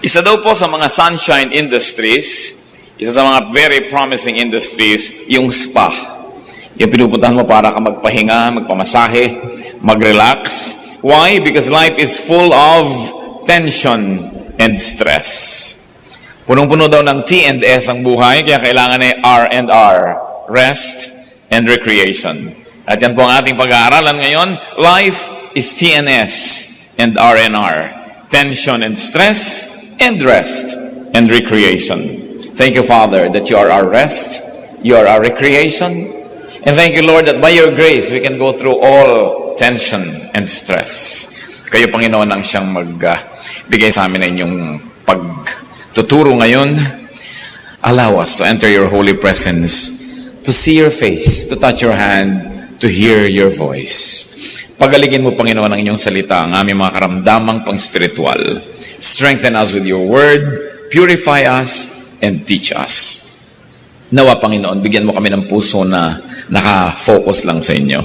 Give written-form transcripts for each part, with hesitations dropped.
Isa daw po sa mga sunshine industries, isa sa mga very promising industries, yung spa. Yung pinupuntahan mo para ka magpahinga, magpamasahe, mag-relax. Why? Because life is full of tension and stress. Punong-puno daw ng T and S ang buhay, kaya kailangan ay R&R, rest and recreation. At yan po ang ating pag-aaralan ngayon. Life is TNS and R&R, tension and stress and rest and recreation. Thank you, Father, that you are our rest, you are our recreation, and thank you, Lord, that by your grace, we can go through all tension and stress. Kayo, Panginoon, ang siyang magbigay sa amin ng inyong pagtuturo ngayon. Allow us to enter your holy presence, to see your face, to touch your hand, to hear your voice. Pagaligin mo, Panginoon, ang inyong salita, ang aming mga karamdamang pang-spiritual. Strengthen us with your word, purify us, and teach us. Nawa, Panginoon, bigyan mo kami ng puso na naka-focus lang sa inyo.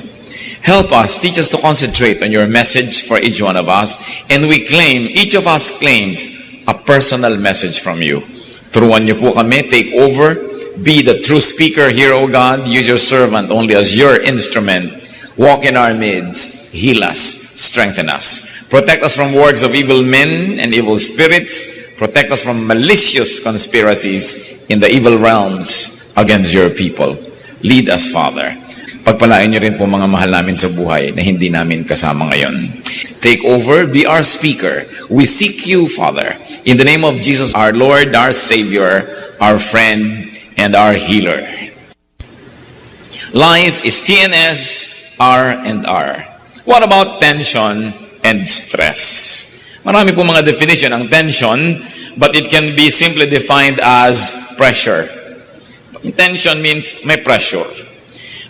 Help us, teach us to concentrate on your message for each one of us, and we claim, each of us claims, a personal message from you. Turuan niyo po kami, take over, be the true speaker here, O God. Use your servant only as your instrument. Walk in our midst, heal us, strengthen us. Protect us from works of evil men and evil spirits. Protect us from malicious conspiracies in the evil realms against your people. Lead us, Father. Pagpalain niyo rin po mga mahal namin sa buhay na hindi namin kasama ngayon. Take over, be our speaker. We seek you, Father, in the name of Jesus, our Lord, our Savior, our friend, and our healer. Life is TNS, R&R. What about tension and stress? Marami po mga definition ang tension, but it can be simply defined as pressure. Tension means may pressure.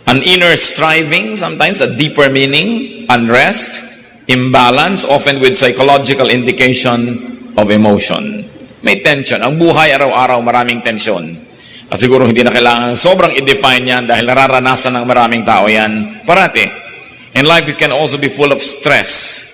An inner striving, sometimes a deeper meaning, unrest, imbalance, often with psychological indication of emotion. May tension. Ang buhay araw-araw maraming tension. At siguro hindi na kailangan sobrang i-define yan dahil nararanasan ng maraming tao yan parati. In life, it can also be full of stress.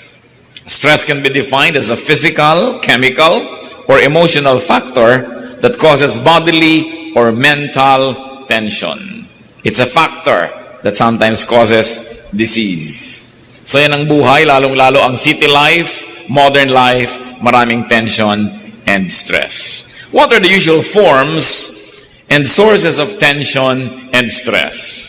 Stress can be defined as a physical, chemical, or emotional factor that causes bodily or mental tension. It's a factor that sometimes causes disease. So yan ang buhay, lalong-lalo ang city life, modern life, maraming tension and stress. What are the usual forms and sources of tension and stress?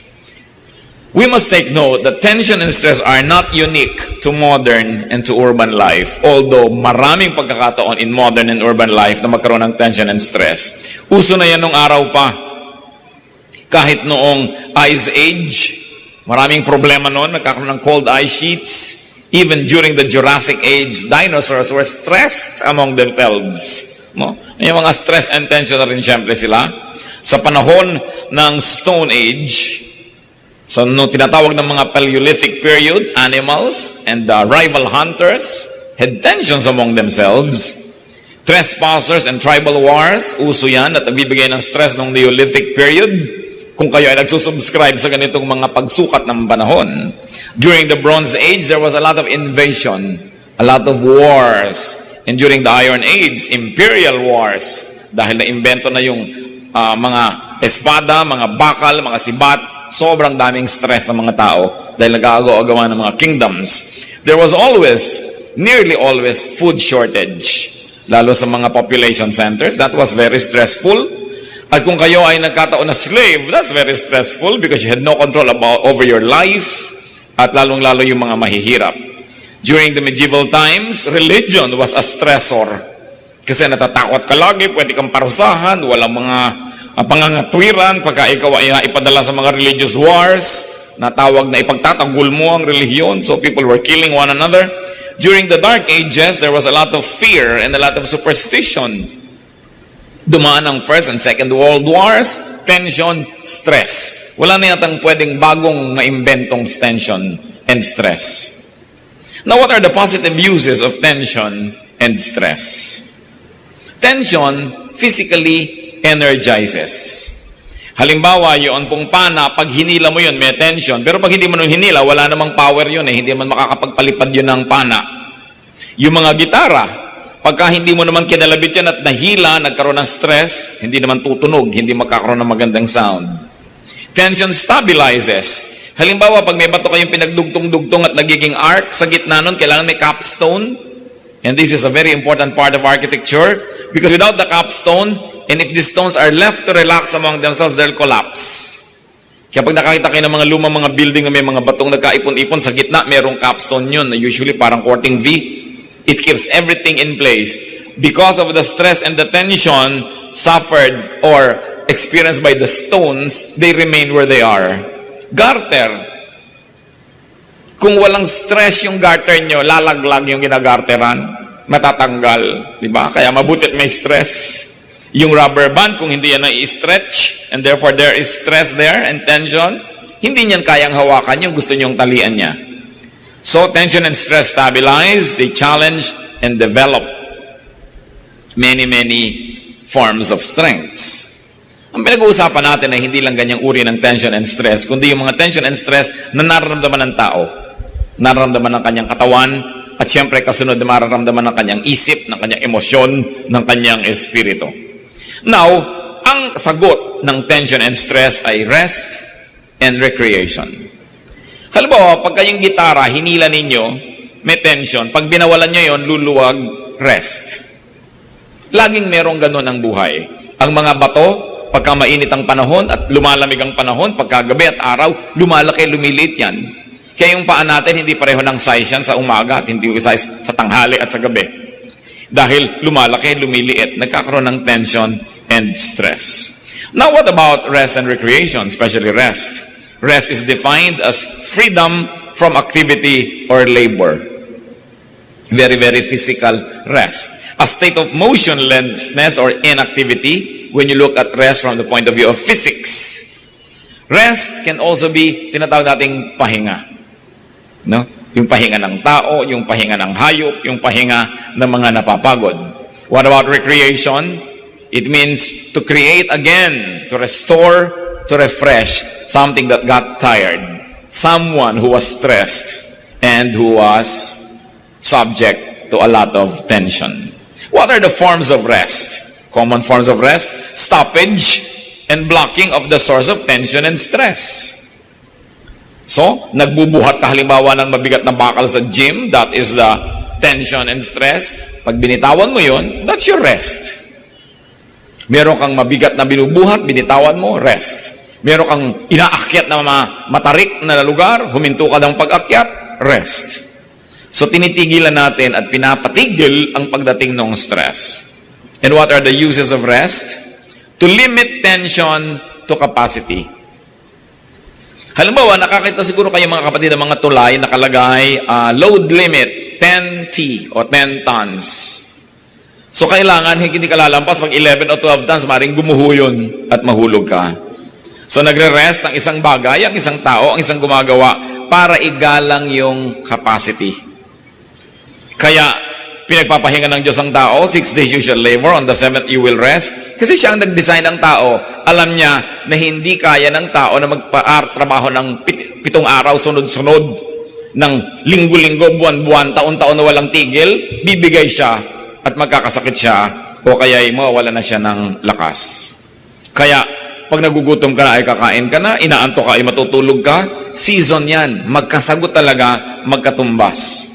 We must take note that tension and stress are not unique to modern and to urban life. Although maraming pagkakataon in modern and urban life na magkaroon ng tension and stress. Uso na yan nung araw pa. Kahit noong Ice Age, maraming problema noon, nagkakaroon ng cold ice sheets. Even during the Jurassic Age, dinosaurs were stressed among themselves. No? May mga stress and tension na rin siyempre sila. Sa panahon ng Stone Age, so, tinatawag ng mga Paleolithic period, animals and rival hunters had tensions among themselves. Trespassers and tribal wars, uso yan at nagbibigay ng stress ng Neolithic period. Kung kayo ay nagsusubscribe sa ganitong mga pagsukat ng panahon. During the Bronze Age, there was a lot of invasion, a lot of wars. And during the Iron Age, imperial wars. Dahil na-invento na yung mga espada, mga bakal, mga sibat, sobrang daming stress ng mga tao dahil nag-aagaw-agawan ng mga kingdoms. There was always, nearly always, food shortage. Lalo sa mga population centers, that was very stressful. At kung kayo ay nagkataon na slave, that's very stressful because you had no control over your life at lalong-lalo yung mga mahihirap. During the medieval times, religion was a stressor. Kasi natatakot ka lagi, pwede kang parusahan, walang mga pangangatwiran, pagka ikaw ay ipadala sa mga religious wars, natawag na ipagtatanggol mo ang relihiyon, so people were killing one another. During the Dark Ages, there was a lot of fear and a lot of superstition. Dumaan ang First and Second World Wars, tension, stress. Wala na yatang pwedeng bagong maimbentong tension and stress. Now, what are the positive uses of tension and stress? Tension, physically, energizes. Halimbawa, yun pong pana, pag hinila mo yun, may tension. Pero pag hindi mo nung hinila, wala namang power yun eh. Hindi man makakapagpalipad yun ng pana. Yung mga gitara, Pagka hindi mo naman kinalabit yan at nahila, nagkaroon ng stress, hindi naman tutunog, hindi magkakaroon ng magandang sound. Tension stabilizes. Halimbawa, pag may bato kayong pinagdugtong-dugtong at nagiging arc, sa gitna nun, kailangan may capstone. And this is a very important part of architecture because without the capstone, and if these stones are left to relax among themselves, they'll collapse. Kaya pag nakakita kayo ng mga lumang mga building na may mga batong nagkaipon-ipon, sa gitna merong capstone yun, usually parang quarting V. It keeps everything in place. Because of the stress and the tension suffered or experienced by the stones, they remain where they are. Garter. Kung walang stress yung garter nyo, lalaglag yung ginagarteran, matatanggal. Diba? Kaya mabutit may stress. Yung rubber band, kung hindi yan na-i-stretch, and therefore there is stress there and tension, hindi niyan kayang hawakan yung gusto nyong talian niya. So, tension and stress stabilize, they challenge and develop many forms of strengths. Ang pinag-uusapan natin ay hindi lang ganyang uri ng tension and stress, kundi yung mga tension and stress na nararamdaman ng tao, nararamdaman ng kanyang katawan, at siyempre kasunod na mararamdaman ng kanyang isip, ng kanyang emosyon, ng kanyang espiritu. Now, ang sagot ng tension and stress ay rest and recreation. Halimbawa, pag kayong gitara, hinila ninyo, may tension. Pag binawalan nyo yon, luluwag, rest. Laging merong ganun ang buhay. Ang mga bato, pagka mainit ang panahon at lumalamig ang panahon, pagka gabi at araw, lumalaki, lumiliit yan. Kaya yung paa natin, hindi pareho ng size yan sa umaga at hindi size sa tanghali at sa gabi. Dahil lumalaki, lumiliit, nagkakaroon ng tension and stress. Now, what about rest and recreation, especially rest? Rest is defined as freedom from activity or labor. Very physical rest. A state of motionlessness or inactivity when you look at rest from the point of view of physics. Rest can also be tinatawag nating pahinga. No? Yung pahinga ng tao, yung pahinga ng hayop, yung pahinga ng mga napapagod. What about recreation? It means to create again, to restore, to refresh something that got tired. Someone who was stressed and who was subject to a lot of tension. What are the forms of rest? Common forms of rest: stoppage and blocking of the source of tension and stress. So, nagbubuhat ka halimbawa ng mabigat na bakal sa gym, that is the tension and stress. Pag binitawan mo yun, that's your rest. Meron kang mabigat na binubuhat, binitawan mo, rest. Meron kang inaakyat na matarik na lugar, huminto ka ng pag-akyat, rest. So, tinitigilan natin at pinapatigil ang pagdating ng stress. And what are the uses of rest? To limit tension to capacity. Halimbawa, nakakita siguro kayo mga kapatid ng mga tulay nakalagay, load limit, 10T o 10 tons. So, kailangan hindi ka lalampas pag 11 o 12 tons, maring gumuho yun at mahulog ka. So, nagre-rest ang isang bagay, ang isang tao, ang isang gumagawa para igalang yung capacity. Kaya, pinagpapahinga ng Diyos ang tao, 6 days you shall labor, on the 7th you will rest. Kasi siya ang nag-design ng tao. Alam niya na hindi kaya ng tao na magpa-trabaho ng 7 araw sunod-sunod, ng linggo-linggo, buwan-buwan, taon-taon na walang tigil, bibigay siya at magkakasakit siya o kaya mawawala na siya ng lakas. Kaya, pag nagugutom ka na ay kakain ka na, inaantok ka ay matutulog ka, season yan, magkasagot talaga, magkatumbas.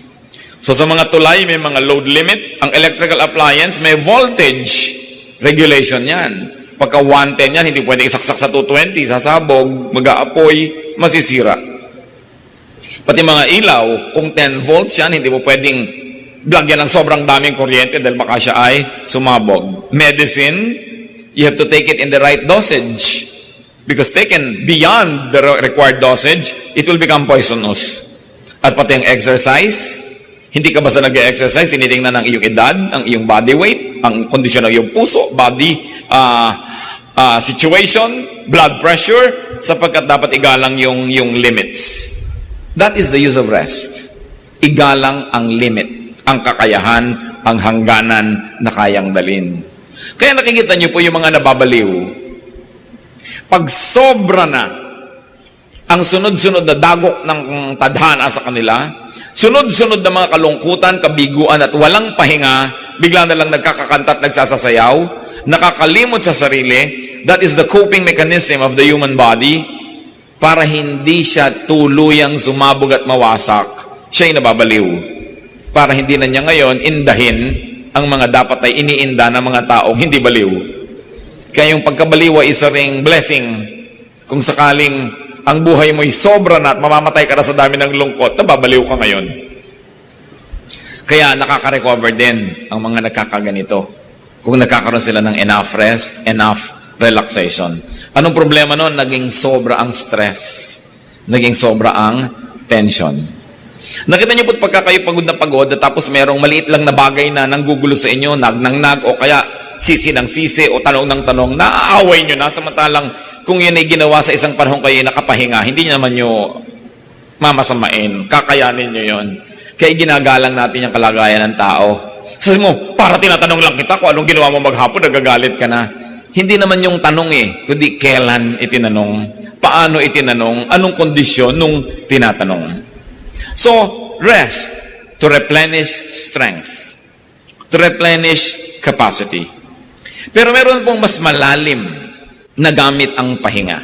So sa mga tulay, may mga load limit. Ang electrical appliance, may voltage regulation yan. Pagka 110 yan, hindi pwede isaksak sa 220, sasabog, mag-aapoy, masisira. Pati mga ilaw, kung 10 volts yan, hindi mo pwedeng lagyan ng sobrang daming kuryente dahil baka siya ay sumabog. Medicine, you have to take it in the right dosage. Because taken beyond the required dosage, it will become poisonous. At pati ang exercise, hindi ka basta nag-exercise, tinitingnan ang iyong edad, ang iyong body weight, ang kondisyon ng iyong puso, body situation, blood pressure, sapagkat dapat igalang yung limits. That is the use of rest. Igalang ang limit, ang kakayahan, ang hangganan na kayang dalin. Kaya nakikita niyo po yung mga nababaliw. Pag sobra na ang sunod-sunod na dagok ng tadhana sa kanila, sunod-sunod na mga kalungkutan, kabiguan at walang pahinga, bigla na lang nagkakakanta at nagsasasayaw, nakakalimot sa sarili. That is the coping mechanism of the human body para hindi siya tuluyang sumabog at mawasak. Siya'y nababaliw. Para hindi na niya ngayon indahin ang mga dapat ay iniinda ng mga taong hindi baliw. Kaya yung pagkabaliw ay isa ring blessing. Kung sakaling ang buhay mo'y sobra na at mamamatay ka na sa dami ng lungkot, nababaliw ka ngayon. Kaya nakaka-recover din ang mga nagkakaganito. Kung nagkakaroon sila ng enough rest, enough relaxation. Anong problema nun? Naging sobra ang stress. Naging sobra ang tension. Nakita niyo po pagka kayo pagod na pagod at tapos merong maliit lang na bagay na nanggugulo sa inyo, nag o kaya sisi ng sisi o tanong ng tanong, naaaway nyo na samantalang kung yun ay ginawa sa isang panahon kayo nakapahinga, hindi nyo naman nyo mamasamain, kakayanin nyo yun. Kaya ginagalang natin yung kalagayan ng tao. Sabi mo, para tinatanong lang kita kung anong ginawa mo maghapon, nagagalit ka na. Hindi naman yung tanong kundi kailan itinanong, paano itinanong, anong kondisyon nung tinatanong. So, rest to replenish strength, to replenish capacity. Pero meron pong mas malalim na gamit ang pahinga.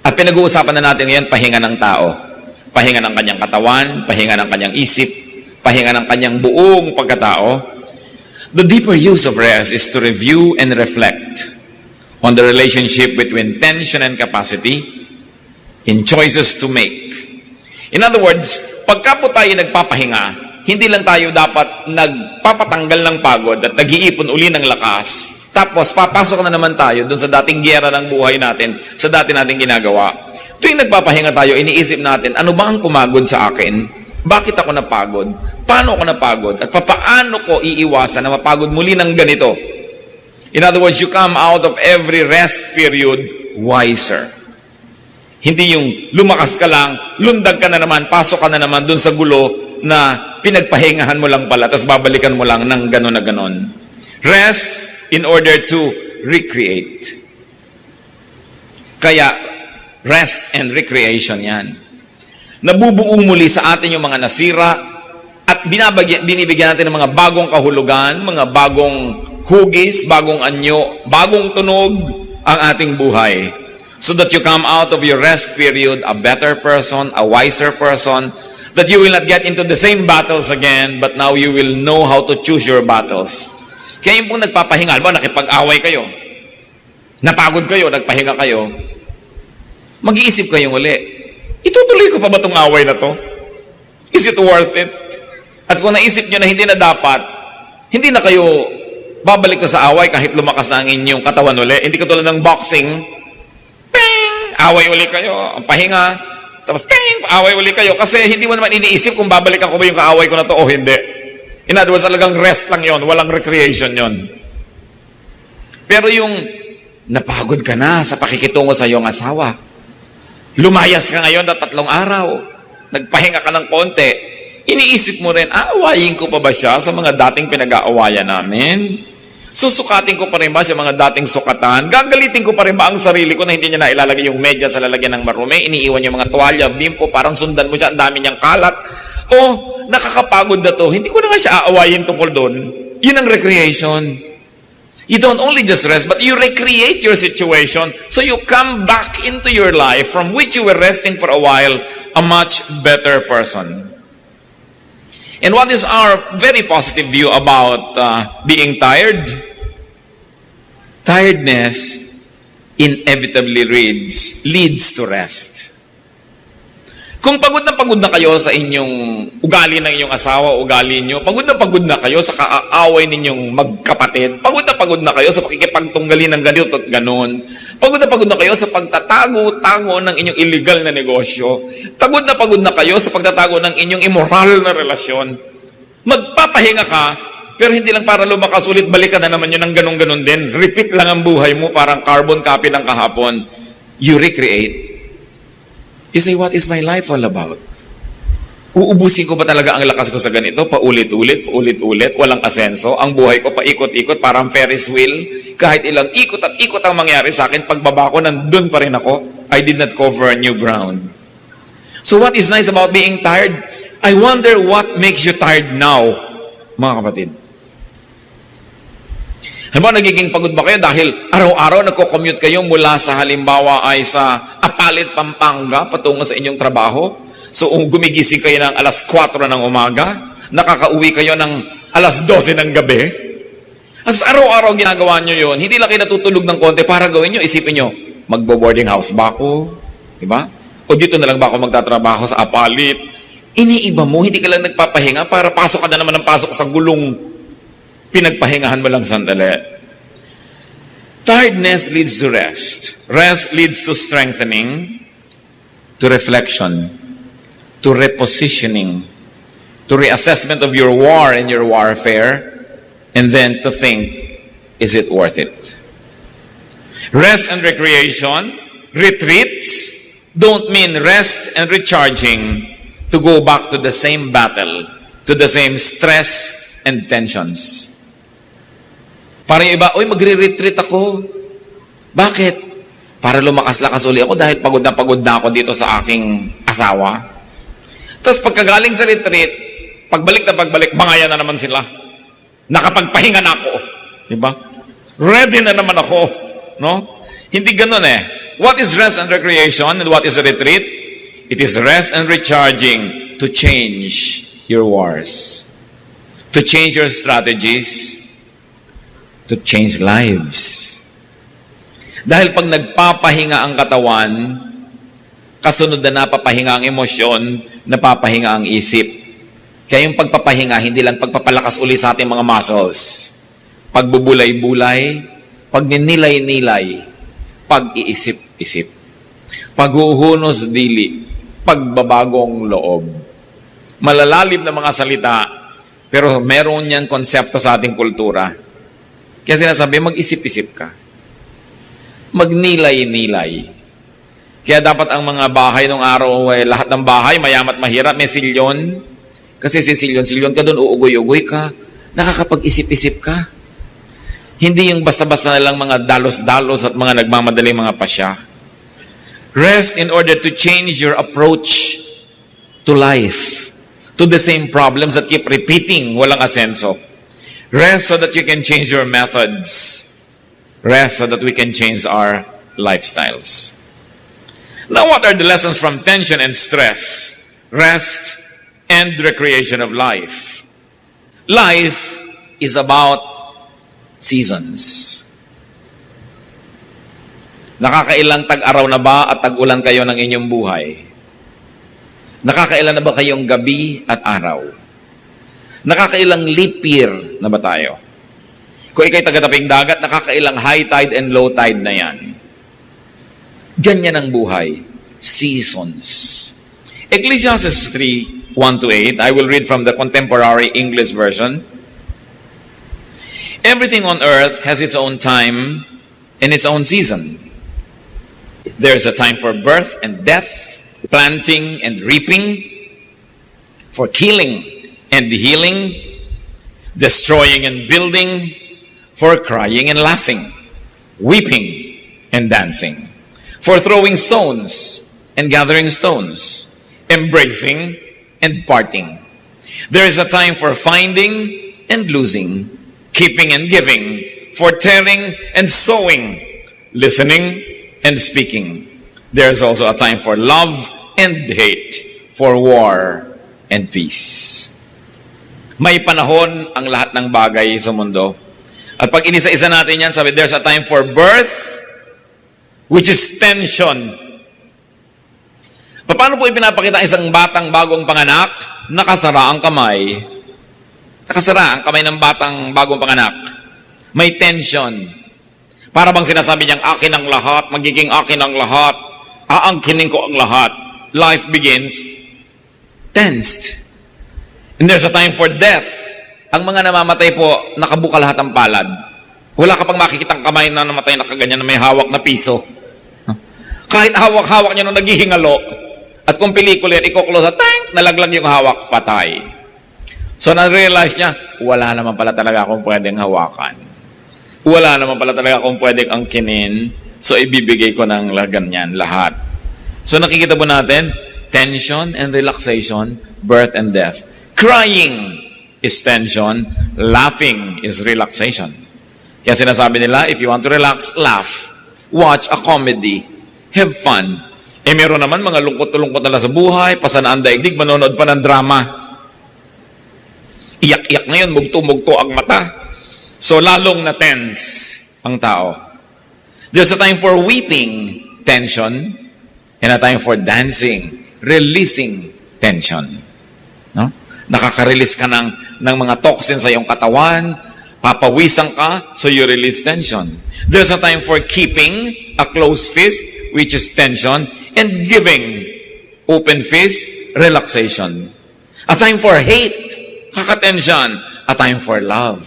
At pinag-uusapan na natin ngayon, pahinga ng tao. Pahinga ng kanyang katawan, pahinga ng kanyang isip, pahinga ng kanyang buong pagkatao. The deeper use of rest is to review and reflect on the relationship between tension and capacity in choices to make. In other words, pagka po tayo nagpapahinga, hindi lang tayo dapat nagpapatanggal ng pagod at nag-iipon uli ng lakas, tapos papasok na naman tayo dun sa dating giyera ng buhay natin, sa dati nating ginagawa. Tuwing nagpapahinga tayo, iniisip natin, ano ba ang pumagod sa akin? Bakit ako napagod? Paano ako napagod? At paano ko iiwasan na mapagod muli ng ganito? In other words, you come out of every rest period wiser. Hindi yung lumakas ka lang, lundag ka na naman, pasok ka na naman dun sa gulo na pinagpahingahan mo lang pala, tapos babalikan mo lang ng ganon na ganon. Rest in order to recreate. Kaya, rest and recreation yan. Nabubuo muli sa atin yung mga nasira at binibigyan natin ng mga bagong kahulugan, mga bagong hugis, bagong anyo, bagong tunog ang ating buhay. So that you come out of your rest period a better person, a wiser person, that you will not get into the same battles again, but now you will know how to choose your battles. Kaya yung pong nagpapahinga, ba, nakipag-away kayo, napagod kayo, nagpahinga kayo, mag-iisip kayong uli, itutuloy ko pa ba itong away na to? Is it worth it? At kung naisip nyo na hindi na dapat, hindi na kayo babalik na sa away kahit lumakas na ang inyong katawan uli. Hindi katulad ng boxing, ping! Away uli kayo, ang pahinga, tapos ping! Away uli kayo. Kasi hindi mo naman iniisip kung babalik ako ba yung kaaway ko na to o hindi. In other words, talagang rest lang yon, walang recreation yon. Pero yung napagod ka na sa pakikitungo sa iyong asawa, lumayas ka ngayon na 3 araw, nagpahinga ka ng konti, iniisip mo rin, aawayin ko pa ba siya sa mga dating pinag-aawayan namin? Susukatin ko pa rin ba siya mga dating sukatan? Gagalitin ko pa rin ba ang sarili ko na hindi niya na ilalagay yung medya sa lalagyan ng marumi? Iniiwan yung mga tuwalya, bimpo, parang sundan mo siya, ang dami niyang kalat. Oh, nakakapagod na to. Hindi ko na nga siya aawayin tungkol doon. Yun ang recreation. You don't only just rest, but you recreate your situation so you come back into your life from which you were resting for a while, a much better person. And what is our very positive view about being tired? Tiredness inevitably leads to rest. Kung pagod na kayo sa inyong ugali ng inyong asawa, ugali nyo, pagod na kayo sa kaaway ninyong magkapatid, pagod na kayo sa pakikipagtunggali ng ganito at ganon, pagod na kayo sa pagtatago-tago ng inyong illegal na negosyo, pagod na kayo sa pagtatago ng inyong immoral na relasyon, magpapahinga ka, pero hindi lang para lumakas ulit, balikan na naman yun ng ganon-ganon din. Repeat lang ang buhay mo, parang carbon copy ng kahapon. You recreate. You say, what is my life all about? Uubusin ko ba talaga ang lakas ko sa ganito? Paulit-ulit, walang asenso. Ang buhay ko paikot-ikot, parang Ferris wheel. Kahit ilang ikot at ikot ang mangyari sa akin, pagbaba ko, nandun pa rin ako. I did not cover a new ground. So what is nice about being tired? I wonder what makes you tired now, mga kapatid. Halimbawa, nagiging pagod ba kayo dahil araw-araw nagko-commute kayo mula sa halimbawa ay sa Apalit, Pampanga patungo sa inyong trabaho? So, gumigising kayo ng alas 4 ng umaga, nakakauwi kayo ng alas 12 ng gabi. At sa araw-araw ginagawa nyo yun, hindi lang kayo natutulog ng konti para gawin nyo, isipin nyo, magbo-boarding house ba ako? Diba? O dito na lang ba ako magtatrabaho sa Apalit? Iniiba mo, hindi ka lang nagpapahinga para pasok ka na naman ng pasok sa gulong pinagpahingahan mo lang sandali. Tiredness leads to rest. Rest leads to strengthening, to reflection, to repositioning, to reassessment of your war and your warfare, and then to think, is it worth it? Rest and recreation, retreats, don't mean rest and recharging to go back to the same battle, to the same stress and tensions. Para yung iba, magre-retreat ako. Bakit? Para lumakas-lakas uli ako dahil pagod na ako dito sa aking asawa. Tapos pagkagaling sa retreat, pagbalik, bangayan na naman sila. Nakapagpahinga na ako. Diba? Ready na naman ako. No? Hindi ganun eh. What is rest and recreation and what is a retreat? It is rest and recharging to change your wars, to change your strategies, to change lives. Dahil pag nagpapahinga ang katawan, kasunod na napapahinga ang emosyon, napapahinga ang isip. Kaya yung pagpapahinga, hindi lang pagpapalakas uli sa ating mga muscles. Pagbubulay-bulay, pagninilay-nilay, pag-iisip-isip, paghuhunos dili, pagbabagong loob. Malalalim na mga salita, pero meron niyang konsepto sa ating kultura. Kaya sinasabi, mag-isip-isip ka. Magnilay-nilay. Kaya dapat ang mga bahay nung araw, lahat ng bahay, mayamat mahirap, may silyon. Kasi si silyon ka doon, uugoy-ugoy ka. Nakakapag-isip-isip ka. Hindi yung basta-basta na lang mga dalos-dalos at mga nagmamadaling mga pasya. Rest in order to change your approach to life, to the same problems that keep repeating, walang asenso. Rest so that you can change your methods. Rest so that we can change our lifestyles. Now, what are the lessons from tension and stress, rest, and recreation of life? Life is about seasons. Nakakailang tag-araw na ba at tag-ulan kayo ng inyong buhay? Nakakailan na ba kayong gabi at araw? Nakakailang leap year na ba tayo? Kung ikay taga-taping dagat, nakakailang high tide and low tide na yan. Ganyan ang buhay. Seasons. Ecclesiastes 3:1-8, I will read from the Contemporary English Version. Everything on earth has its own time and its own season. There's a time for birth and death, planting and reaping, for killing and healing, destroying and building, for crying and laughing, weeping and dancing, for throwing stones and gathering stones, embracing and parting. There is a time for finding and losing, keeping and giving, for tearing and sowing, listening and speaking. There is also a time for love and hate, for war and peace. May panahon ang lahat ng bagay sa mundo. At pag inisa-isa natin yan, sabi, there's a time for birth, which is tension. Paano po ipinapakita isang batang bagong panganak? Nakasara ang kamay. Nakasara ang kamay ng batang bagong panganak. May tension. Para bang sinasabi niyang, akin ang lahat, magiging akin ang lahat, aangkinin ko ang lahat. Life begins tensed. And there's a time for death. Ang mga namamatay po, nakabuka lahat ang palad. Wala ka pang makikitang kamay na namatay na kaganyan na may hawak na piso. Kahit hawak-hawak niya nung naghihingalo, at kung pelikula yan, iko-close at tank, nalaglag yung hawak, patay. So na-realize niya, wala naman pala talaga akong pwedeng hawakan. Wala naman pala talaga akong pwedeng angkinin, so ibibigay ko ng ganyan lahat. So nakikita po natin, tension and relaxation, birth and death. Crying is tension, laughing is relaxation. Kaya sinasabi nila, if you want to relax, laugh. Watch a comedy. Have fun. Meron naman mga lungkot-lungkot na lang sa buhay, pasanaan daigdig, manonood pa ng drama. Iyak-iyak ngayon, mugto-mugto ang mata. So, lalong na tense ang tao. There's a time for weeping, tension, and a time for dancing, releasing tension. No? Nakaka-release ka ng mga toxins sa iyong katawan, papawisan ka, so you release tension. There's a time for keeping a closed fist, which is tension, and giving open fist, relaxation. A time for hate, kaka-tension. A time for love,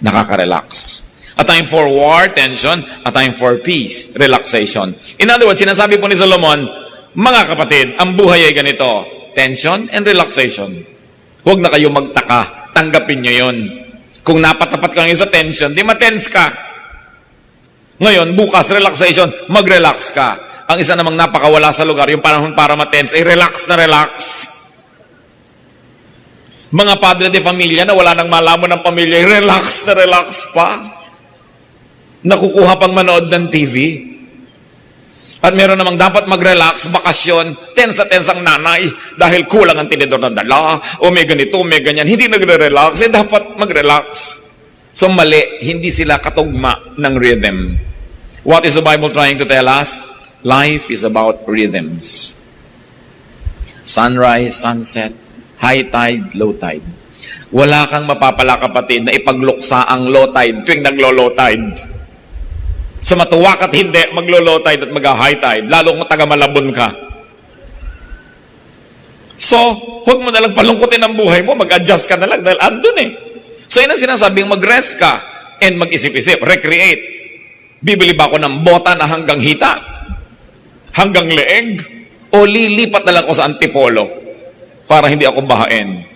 nakaka-relax. A time for war, tension. A time for peace, relaxation. In other words, sinasabi po ni Solomon, mga kapatid, ang buhay ay ganito, tension and relaxation. Huwag na kayo magtaka, tanggapin nyo yun. Kung napatapat ka ngayon sa tension, di ma-tense ka. Ngayon, bukas, relaxation, mag-relax ka. Ang isa namang napakawala sa lugar, yung panahon para ma-tense, ay relax na relax. Mga padre de familia na wala nang malaman ng pamilya, ay relax na relax pa. Nakukuha pang manood ng TV. At meron namang dapat mag-relax, bakasyon, tense na tense ang nanay dahil kulang ang tinidor na dala, o may ganito, may ganyan. Hindi nagre-relax, dapat mag-relax. So mali, hindi sila katugma ng rhythm. What is the Bible trying to tell us? Life is about rhythms. Sunrise, sunset, high tide, low tide. Wala kang mapapala kapatid na ipagluksa ang low tide tuwing naglo-low tide. Sa matuwak at hindi, maglo-low tide at mag-high tide, lalo kung taga-Malabon ka. So, huwag mo nalang palungkutin ang buhay mo, mag-adjust ka na lang dahil andun eh. So, yun ang sinasabing mag-rest ka and mag-isip-isip, recreate. Bibili ba ako ng bota na hanggang hita? Hanggang leeg? O lilipat na lang ako sa antipolo para hindi ako bahain?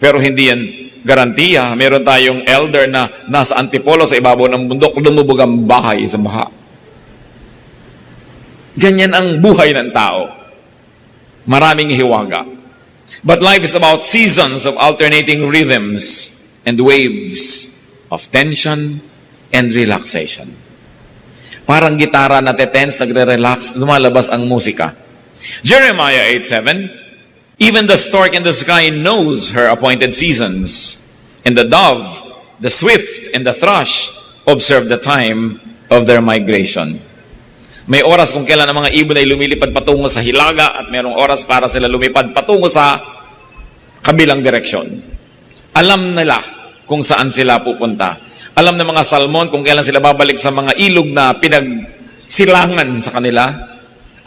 Pero hindi yan garantiya. Meron tayong elder na nasa antipolo sa ibabaw ng bundok, lumubog ang bahay sa baha. Ganyan ang buhay ng tao. Maraming hiwaga. But life is about seasons of alternating rhythms and waves of tension and relaxation. Parang gitara na tense, nagre-relax, lumalabas ang musika. Jeremiah 8:7, even the stork in the sky knows her appointed seasons, and the dove, the swift, and the thrush observe the time of their migration. May oras kung kailan ang mga ibon ay lumilipad patungo sa hilaga at mayroong oras para sila lumipad patungo sa kabilang direksyon. Alam nila kung saan sila pupunta. Alam ng mga salmon kung kailan sila babalik sa mga ilog na pinagsilangan sa kanila.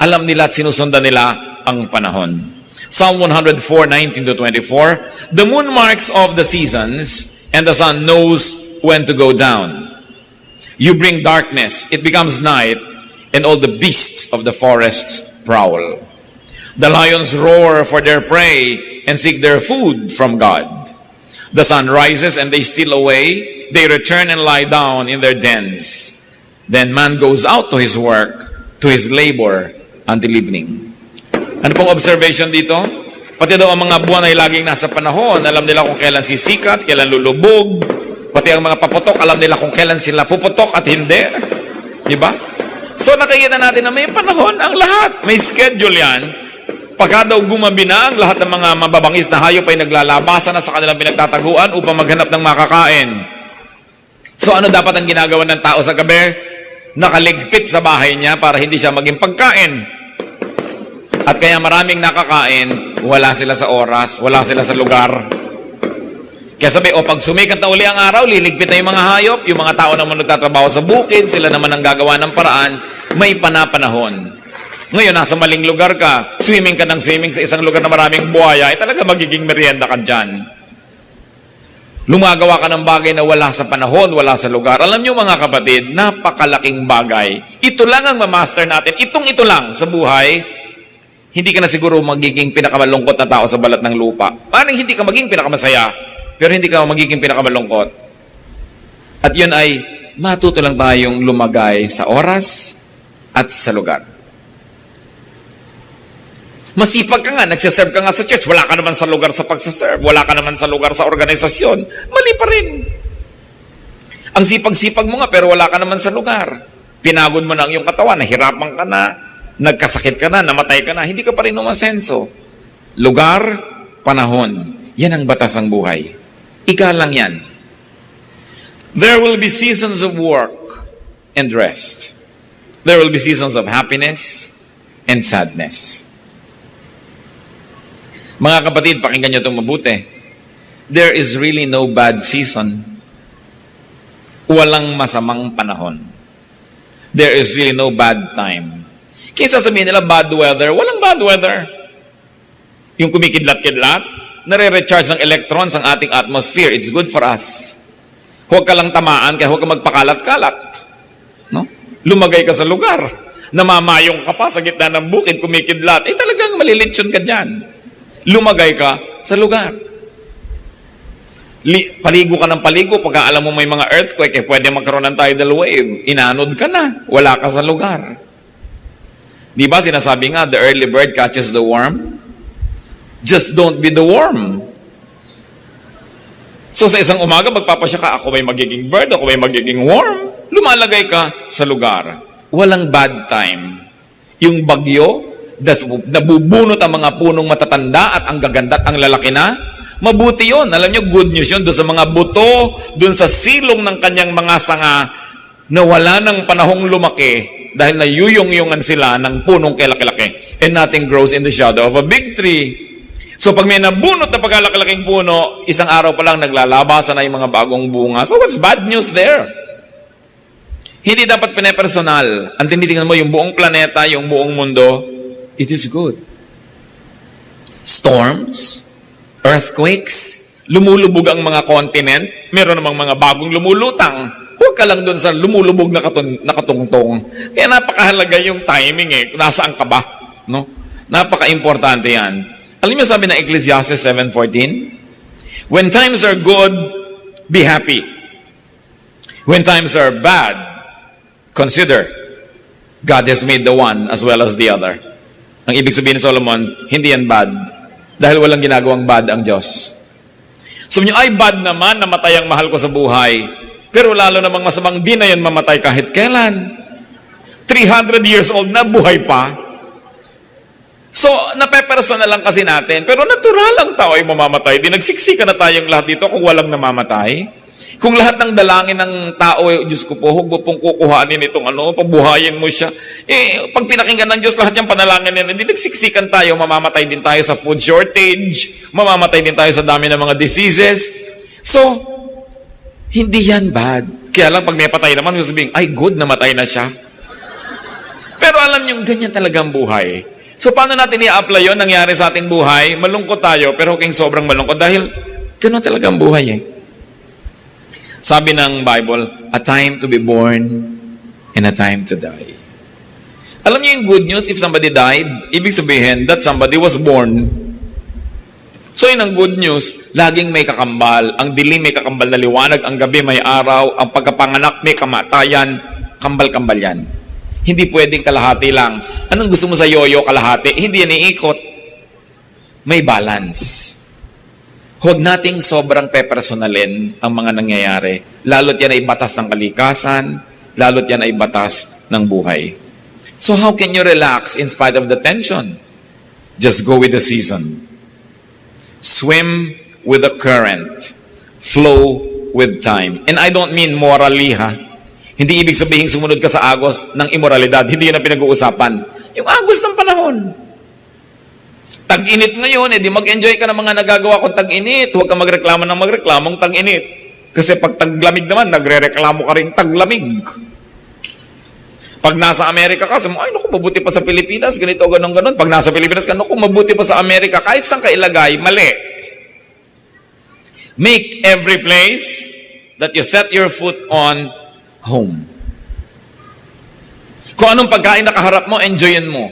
Alam nila at sinusundan nila ang panahon. Psalm 104:19-24, the moon marks off the seasons, and the sun knows when to go down. You bring darkness, it becomes night, and all the beasts of the forests prowl. The lions roar for their prey and seek their food from God. The sun rises and they steal away. They return and lie down in their dens. Then man goes out to his work, to his labor, until evening. Ano pong observation dito? Pati daw ang mga buwan ay laging nasa panahon. Alam nila kung kailan sisikat, kailan lulubog. Pati ang mga paputok, alam nila kung kailan sila puputok at hindi. Diba? So nakikita natin na may panahon ang lahat. May schedule yan. Pagka daw gumabi na, ang lahat ng mga mababangis na hayop ay naglalabasan na sa kanilang pinagtataguan upang maghanap ng makakain. So ano dapat ang ginagawa ng tao sa gabi? Nakaligpit sa bahay niya para hindi siya maging pagkain. At kaya maraming nakakain, wala sila sa oras, wala sila sa lugar. Kaya sabi, pag sumikat na uli ang araw, liligpit na yung mga hayop, yung mga tao naman nagtatrabaho sa bukid, sila naman ang gagawa ng paraan, may panapanahon. Ngayon, nasa maling lugar ka, swimming ka ng swimming sa isang lugar na maraming buhaya, talaga magiging merienda ka dyan. Lumagawa ka ng bagay na wala sa panahon, wala sa lugar. Alam niyo mga kapatid, napakalaking bagay. Ito lang ang mamaster natin. Ito lang sa buhay. Hindi ka na siguro magiging pinakamalungkot na tao sa balat ng lupa. Parang hindi ka magiging pinakamasaya, pero hindi ka magiging pinakamalungkot. At yun ay, matuto lang tayong lumagay sa oras at sa lugar. Masipag ka nga, nagsiserve ka nga sa church, wala ka naman sa lugar sa pagsaserve, wala ka naman sa lugar sa organisasyon, mali pa rin. Ang sipag-sipag mo nga pero wala ka naman sa lugar. Pinagod mo na ang iyong katawan, nahirapan ka na, nagkasakit ka na, namatay ka na, hindi ka pa rin umasenso. Lugar, panahon, yan ang batas ng buhay. Igalang yan. There will be seasons of work and rest. There will be seasons of happiness and sadness. Mga kapatid, pakinggan nyo itong mabuti. There is really no bad season. Walang masamang panahon. There is really no bad time. Kaya sasabihin nila, bad weather. Walang bad weather. Yung kumikidlat-kidlat, nare-recharge ng electrons ang ating atmosphere. It's good for us. Huwag ka lang tamaan, kaya huwag ka magpakalat-kalat. No? Lumagay ka sa lugar. Namamayong ka pa sa gitna ng bukid, kumikidlat. Talagang malilitsyon ka dyan. Lumagay ka sa lugar. Paligo ka ng paligo, pagka alam mo may mga earthquake, pwede magkaroon ng tidal wave. Inanod ka na, wala ka sa lugar. Di ba sinasabi nga, the early bird catches the worm? Just don't be the worm. So sa isang umaga, magpapasya ka, ako may magiging bird, ako may magiging worm. Lumalagay ka sa lugar. Walang bad time. Yung bagyo, nabubunot ang mga punong matatanda at ang gaganda at ang lalaki na, mabuti yun. Alam nyo, good news yun. Doon sa mga buto, doon sa silong ng kanyang mga sanga, na wala ng panahong lumaki dahil nayuyong-yungan sila ng punong kalaki-laki. And nothing grows in the shadow of a big tree. So pag may nabunot na pagkalaki-laking puno, isang araw pa lang naglalabasan na yung mga bagong bunga. So what's bad news there? Hindi dapat pinepersonal. Ang tinitingnan mo, yung buong planeta, yung buong mundo, it is good. Storms, earthquakes, lumulubog ang mga continent, meron namang mga bagong lumulutang. Huwag ka lang doon sa lumulubog na katungtong. Kaya napakahalaga yung timing eh. Nasaan ka ba? No? Napaka-importante yan. Alam niyo sabi ng Ecclesiastes 7:14? When times are good, be happy. When times are bad, consider God has made the one as well as the other. Ang ibig sabihin ni Solomon, hindi yan bad. Dahil walang ginagawang bad ang Diyos. Sabi niyo, ay bad naman, namatay ang mahal ko sa buhay. Pero lalo namang masamang di na yan mamatay kahit kailan. 300 years old na, buhay pa. So, napepersonal lang kasi natin. Pero natural ang tao ay mamamatay. Di nagsiksika na tayong lahat dito kung walang namamatay. Kung lahat ng dalangin ng tao, Diyos ko po, huwag mo pong kukuhanin itong pabuhayin mo siya. Pag pinakinggan ng Diyos, lahat yung panalangin nila, hindi nagsiksikan tayo, mamamatay din tayo sa food shortage, mamamatay din tayo sa dami ng mga diseases. So, hindi yan bad. Kaya lang, pag may patay naman, sabihin, ay good, namatay na siya. Pero alam niyo, ganyan talaga ang buhay. So, paano natin i-apply yun, nangyari sa ating buhay? Malungkot tayo, pero huwag sobrang malungkot dahil gano'n talaga ang buhay eh. Sabi ng Bible, a time to be born and a time to die. Alam niyo yung good news, if somebody died, ibig sabihin that somebody was born. So yun ang good news, laging may kakambal. Ang dilim may kakambal na liwanag, ang gabi may araw, ang pagkapanganak may kamatayan, kambal-kambal yan. Hindi pwedeng kalahati lang. Anong gusto mo sa yoyo kalahati? Hindi yan iikot. May balance. Huwag nating sobrang pepersonalin ang mga nangyayari. Lalo't yan ay batas ng kalikasan, lalo't yan ay batas ng buhay. So how can you relax in spite of the tension? Just go with the season. Swim with the current. Flow with time. And I don't mean morally, ha? Hindi ibig sabihin sumunod ka sa agos ng immoralidad. Hindi yun ang pinag-uusapan. Yung agos ng panahon. Tag-init ngayon, di mag-enjoy ka ng mga nagagawa kong tag-init. Huwag ka magreklamo ng magreklamong tag-init. Kasi pag taglamig naman, nagre-reklamo ka rin taglamig. Pag nasa Amerika ka, sabi mo, ay naku, mabuti pa sa Pilipinas, ganito, ganon. Pag nasa Pilipinas ka, naku, mabuti pa sa Amerika. Kahit saan ka ilagay, mali. Make every place that you set your foot on home. Kung anong pagkain nakaharap mo, enjoyin mo.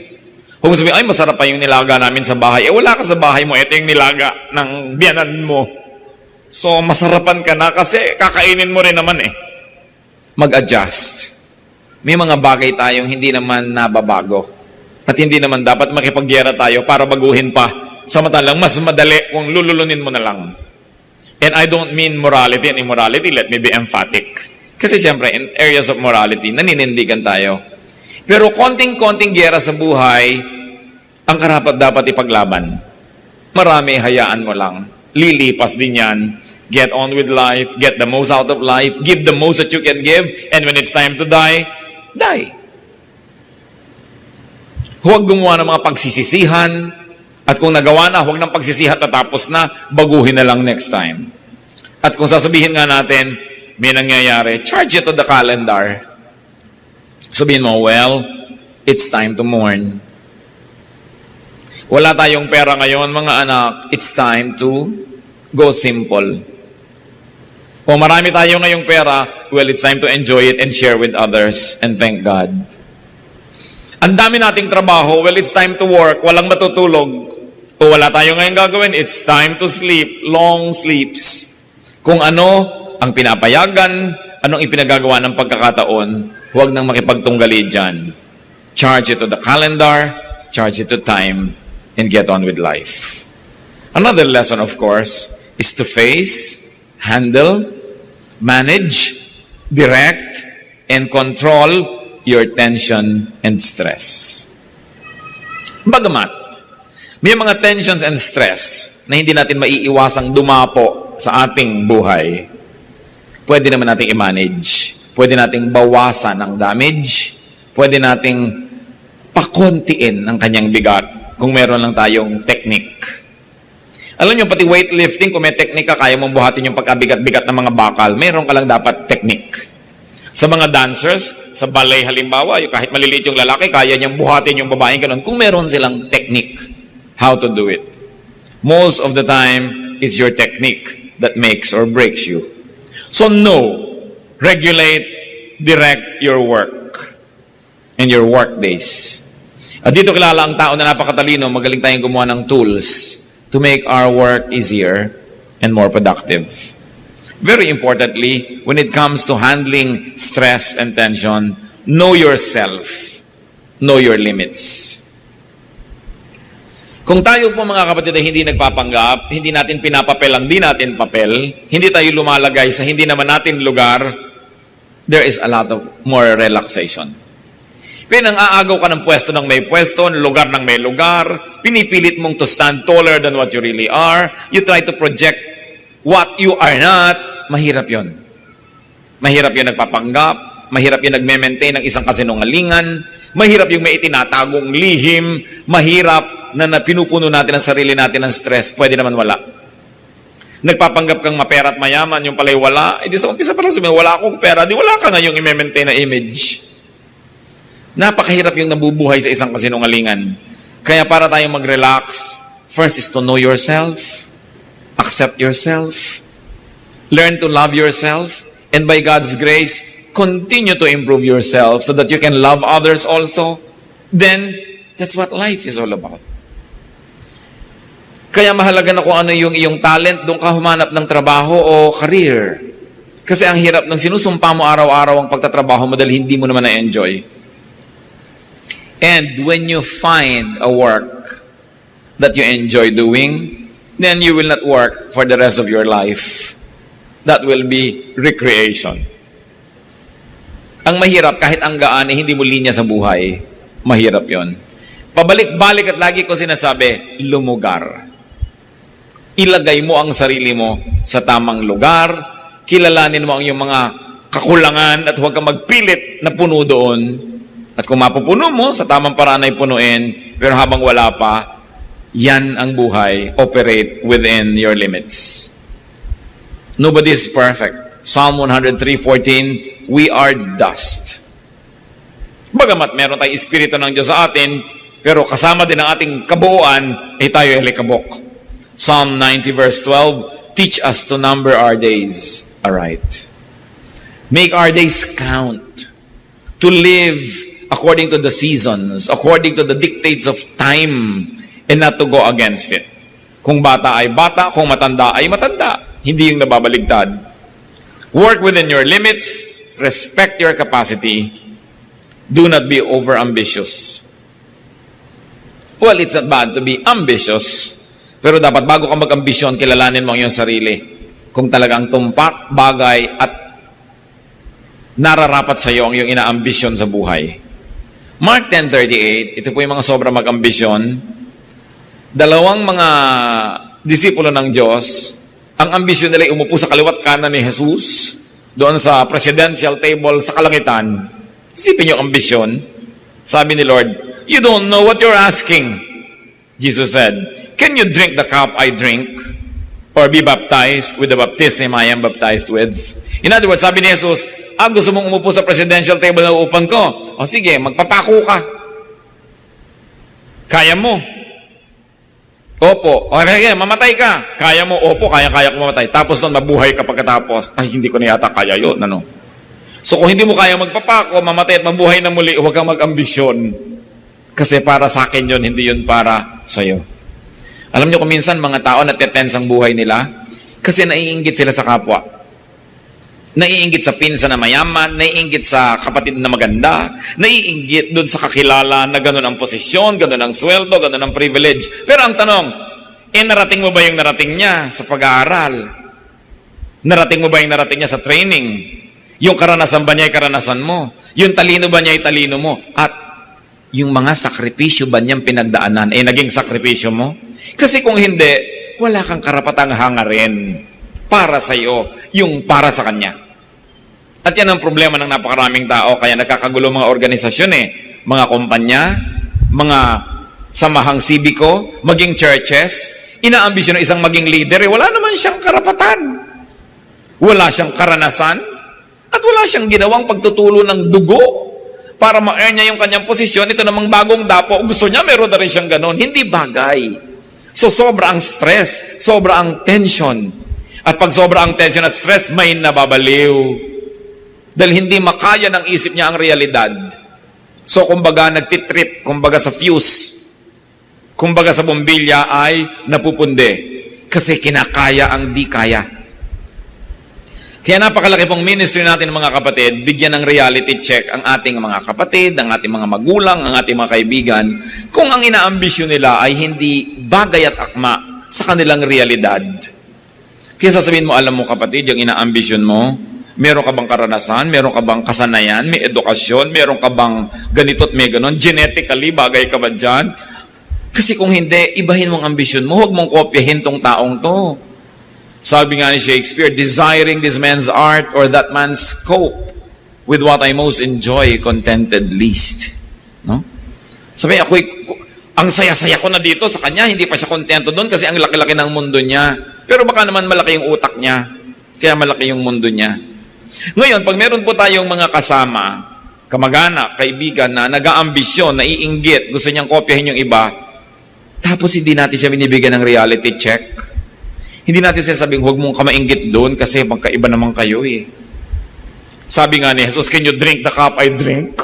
Huwag sabihin, ay masarap pa yung nilaga namin sa bahay. Wala ka sa bahay mo, ito yung nilaga ng biyanan mo. So, masarapan ka na kasi kakainin mo rin naman eh. Mag-adjust. May mga bagay tayong hindi naman nababago. At hindi naman dapat makipagyera tayo para baguhin pa. Samantalang mas madali kung lululunin mo na lang. And I don't mean morality and immorality. Let me be emphatic. Kasi siyempre, in areas of morality, naninindigan tayo. Pero konting-konting giyera sa buhay, ang karapat dapat ipaglaban. Marami, hayaan mo lang. Lilipas din yan. Get on with life, get the most out of life, give the most that you can give, and when it's time to die, die. Huwag gumawa ng mga pagsisisihan, at kung nagawa na, huwag ng pagsisihan at tapos na, baguhin na lang next time. At kung sasabihin nga natin, may nangyayari, charge it to the calendar. Sabihin mo, well, it's time to mourn. Wala tayong pera ngayon, mga anak, it's time to go simple. O marami tayo ngayong pera, well, it's time to enjoy it and share with others and thank God. Ang dami nating trabaho, well, it's time to work, walang matutulog. O wala tayo ngayong gagawin, it's time to sleep, long sleeps. Kung ano ang pinapayagan, anong ipinagagawa ng pagkakataon, huwag nang makipagtunggali dyan. Charge it to the calendar, charge it to time, and get on with life. Another lesson, of course, is to face, handle, manage, direct, and control your tension and stress. Bagamat, may mga tensions and stress na hindi natin maiiwasang dumapo sa ating buhay, pwede naman nating i-manage. Pwede nating bawasan ang damage. Pwede nating pakontiin ang kanyang bigat kung meron lang tayong technique. Alam nyo, pati weightlifting, kung may technique ka, kaya mong buhatin yung pagkabigat-bigat ng mga bakal, meron ka lang dapat technique. Sa mga dancers, sa ballet halimbawa, yung kahit maliliit yung lalaki, kaya niyang buhatin yung babaeng ganun, kung meron silang technique, how to do it. Most of the time, it's your technique that makes or breaks you. So know, regulate, direct your work and your work days. At dito kilala ang tao na napakatalino, magaling tayong gumawa ng tools to make our work easier and more productive. Very importantly, when it comes to handling stress and tension, know yourself, know your limits. Kung tayo po mga kapatid ay hindi nagpapanggap, hindi natin pinapapel ang di natin papel, hindi tayo lumalagay sa hindi naman natin lugar, there is a lot of more relaxation. Pinang-aagaw ka ng pwesto ng may pwesto, lugar ng may lugar, pinipilit mong to stand taller than what you really are, you try to project what you are not, mahirap yon. Mahirap yung nagpapanggap, mahirap yung nagme-maintain ng isang kasinungalingan, mahirap yung may itinatagong lihim, mahirap na pinupuno natin ang sarili natin ng stress, pwede naman wala. Nagpapanggap kang mapera at mayaman, yung pala'y wala, di sa umpisa pa lang sabihin, wala akong pera, di wala ka ngayong i-maintain na image. Napakahirap yung nabubuhay sa isang kasinungalingan. Kaya para tayong mag-relax, first is to know yourself, accept yourself, learn to love yourself, and by God's grace, continue to improve yourself so that you can love others also. Then, that's what life is all about. Kaya mahalaga na kung ano yung iyong talent, doon ka humanap ng trabaho o career. Kasi ang hirap ng sinusumpa mo araw-araw ang pagtatrabaho mo dahil hindi mo naman na-enjoy. And when you find a work that you enjoy doing, then you will not work for the rest of your life. That will be recreation. Ang mahirap, kahit ang gaan, eh, hindi mo linya sa buhay. Mahirap yon. Pabalik-balik at lagi ko sinasabi, lumugar. Ilagay mo ang sarili mo sa tamang lugar, kilalanin mo ang iyong mga kakulangan at huwag kang magpilit na puno doon. At kung mapupuno mo, sa tamang paraan ay punuin, pero habang wala pa, yan ang buhay, operate within your limits. Nobody is perfect. Psalm 103:14, we are dust. Bagamat meron tayong espiritu ng Diyos sa atin, pero kasama din ang ating kabuuan, ay tayo ay likabok. Psalm 90 verse 12, teach us to number our days aright. Make our days count. To live according to the seasons, according to the dictates of time, and not to go against it. Kung bata ay bata, kung matanda ay matanda. Hindi yung nababaligtad. Work within your limits, respect your capacity, do not be over-ambitious. Well, it's not bad to be ambitious, pero dapat bago ka mag-ambisyon, kilalanin mo ang iyong sarili. Kung talagang tumpak, bagay, at nararapat sa iyo ang iyong inaambisyon sa buhay. Mark 10:38, ito po yung mga sobra mag-ambisyon. Dalawang mga disipulo ng Diyos, ang ambisyon nila ay umupo sa kaliwat kanan ni Jesus, doon sa presidential table sa kalangitan. Isipin yung ambisyon. Sabi ni Lord, "You don't know what you're asking." Jesus said, "Can you drink the cup I drink? Or be baptized with the baptism I am baptized with?" In other words, sabi ni Jesus, gusto mong umupo sa presidential table na uupan ko? O sige, magpapako ka. Kaya mo? Opo. O sige, mamatay ka. Kaya mo? Opo, kaya ko mamatay. Tapos nun, mabuhay ka pagkatapos. Ay, hindi ko na yata kaya yun. Ano? So kung hindi mo kaya magpapako, mamatay at mabuhay na muli, huwag kang mag-ambisyon. Kasi para sa akin yun, hindi yun para sa'yo. Alam niyo kung minsan mga tao natetense ang buhay nila kasi naiinggit sila sa kapwa. Naiinggit sa pinsa na mayaman, naiinggit sa kapatid na maganda, naiinggit doon sa kakilala na gano'n ang posisyon, gano'n ang sweldo, gano'n ang privilege. Pero ang tanong, narating mo ba yung narating niya sa pag-aaral? Narating mo ba yung narating niya sa training? Yung karanasan ba niya ay karanasan mo? Yung talino ba niya ay talino mo? At yung mga sakripisyo ba niyang pinagdaanan, naging sakripisyo mo? Kasi kung hindi, wala kang karapatang hangarin para sa iyo, yung para sa kanya. At yan ang problema ng napakaraming tao, kaya nagkakagulo mga organisasyon mga kumpanya, mga samahang sibiko, maging churches, inaambisyon ng isang maging leader, wala naman siyang karapatan. Wala siyang karanasan, at wala siyang ginawang pagtutulo ng dugo para ma-earn niya yung kanyang posisyon. Ito namang bagong dapo, gusto niya, meron na rin siyang ganon. Hindi bagay. So, sobra ang stress, sobra ang tension. At pag sobra ang tension at stress, may nababaliw. Dahil hindi makaya ng isip niya ang realidad. So, kumbaga, nagtitrip, kumbaga sa fuse, kumbaga sa bombilya ay napupunde. Kasi kinakaya ang di kaya. Kaya napakalaki pong ministry natin mga kapatid, bigyan ng reality check ang ating mga kapatid, ang ating mga magulang, ang ating mga kaibigan, kung ang inaambisyon nila ay hindi bagay at akma sa kanilang realidad. Kaya sasabihin mo, alam mo kapatid, yung inaambisyon mo, meron ka bang karanasan, meron ka bang kasanayan, may edukasyon, meron ka bang ganito at may ganon, genetically, bagay ka ba dyan? Kasi kung hindi, ibahin mong ambisyon mo, huwag mong kopyahin tong taong to. Sabi nga ni Shakespeare, desiring this man's art or that man's scope, with what I most enjoy, contented least. No? Sabi, ang saya-saya ko na dito sa kanya, hindi pa siya kontento doon kasi ang laki-laki ng mundo niya. Pero baka naman malaki yung utak niya, kaya malaki yung mundo niya. Ngayon, pag meron po tayong mga kasama, kamag-anak, kaibigan na nag-aambisyon, naiinggit, gusto niyang kopyahin yung iba, tapos hindi natin siya binibigyan ng reality check. Hindi natin sinasabing, huwag mong kamainggit doon kasi magkaiba naman kayo Sabi nga ni Jesus, "Can you drink the cup I drink?"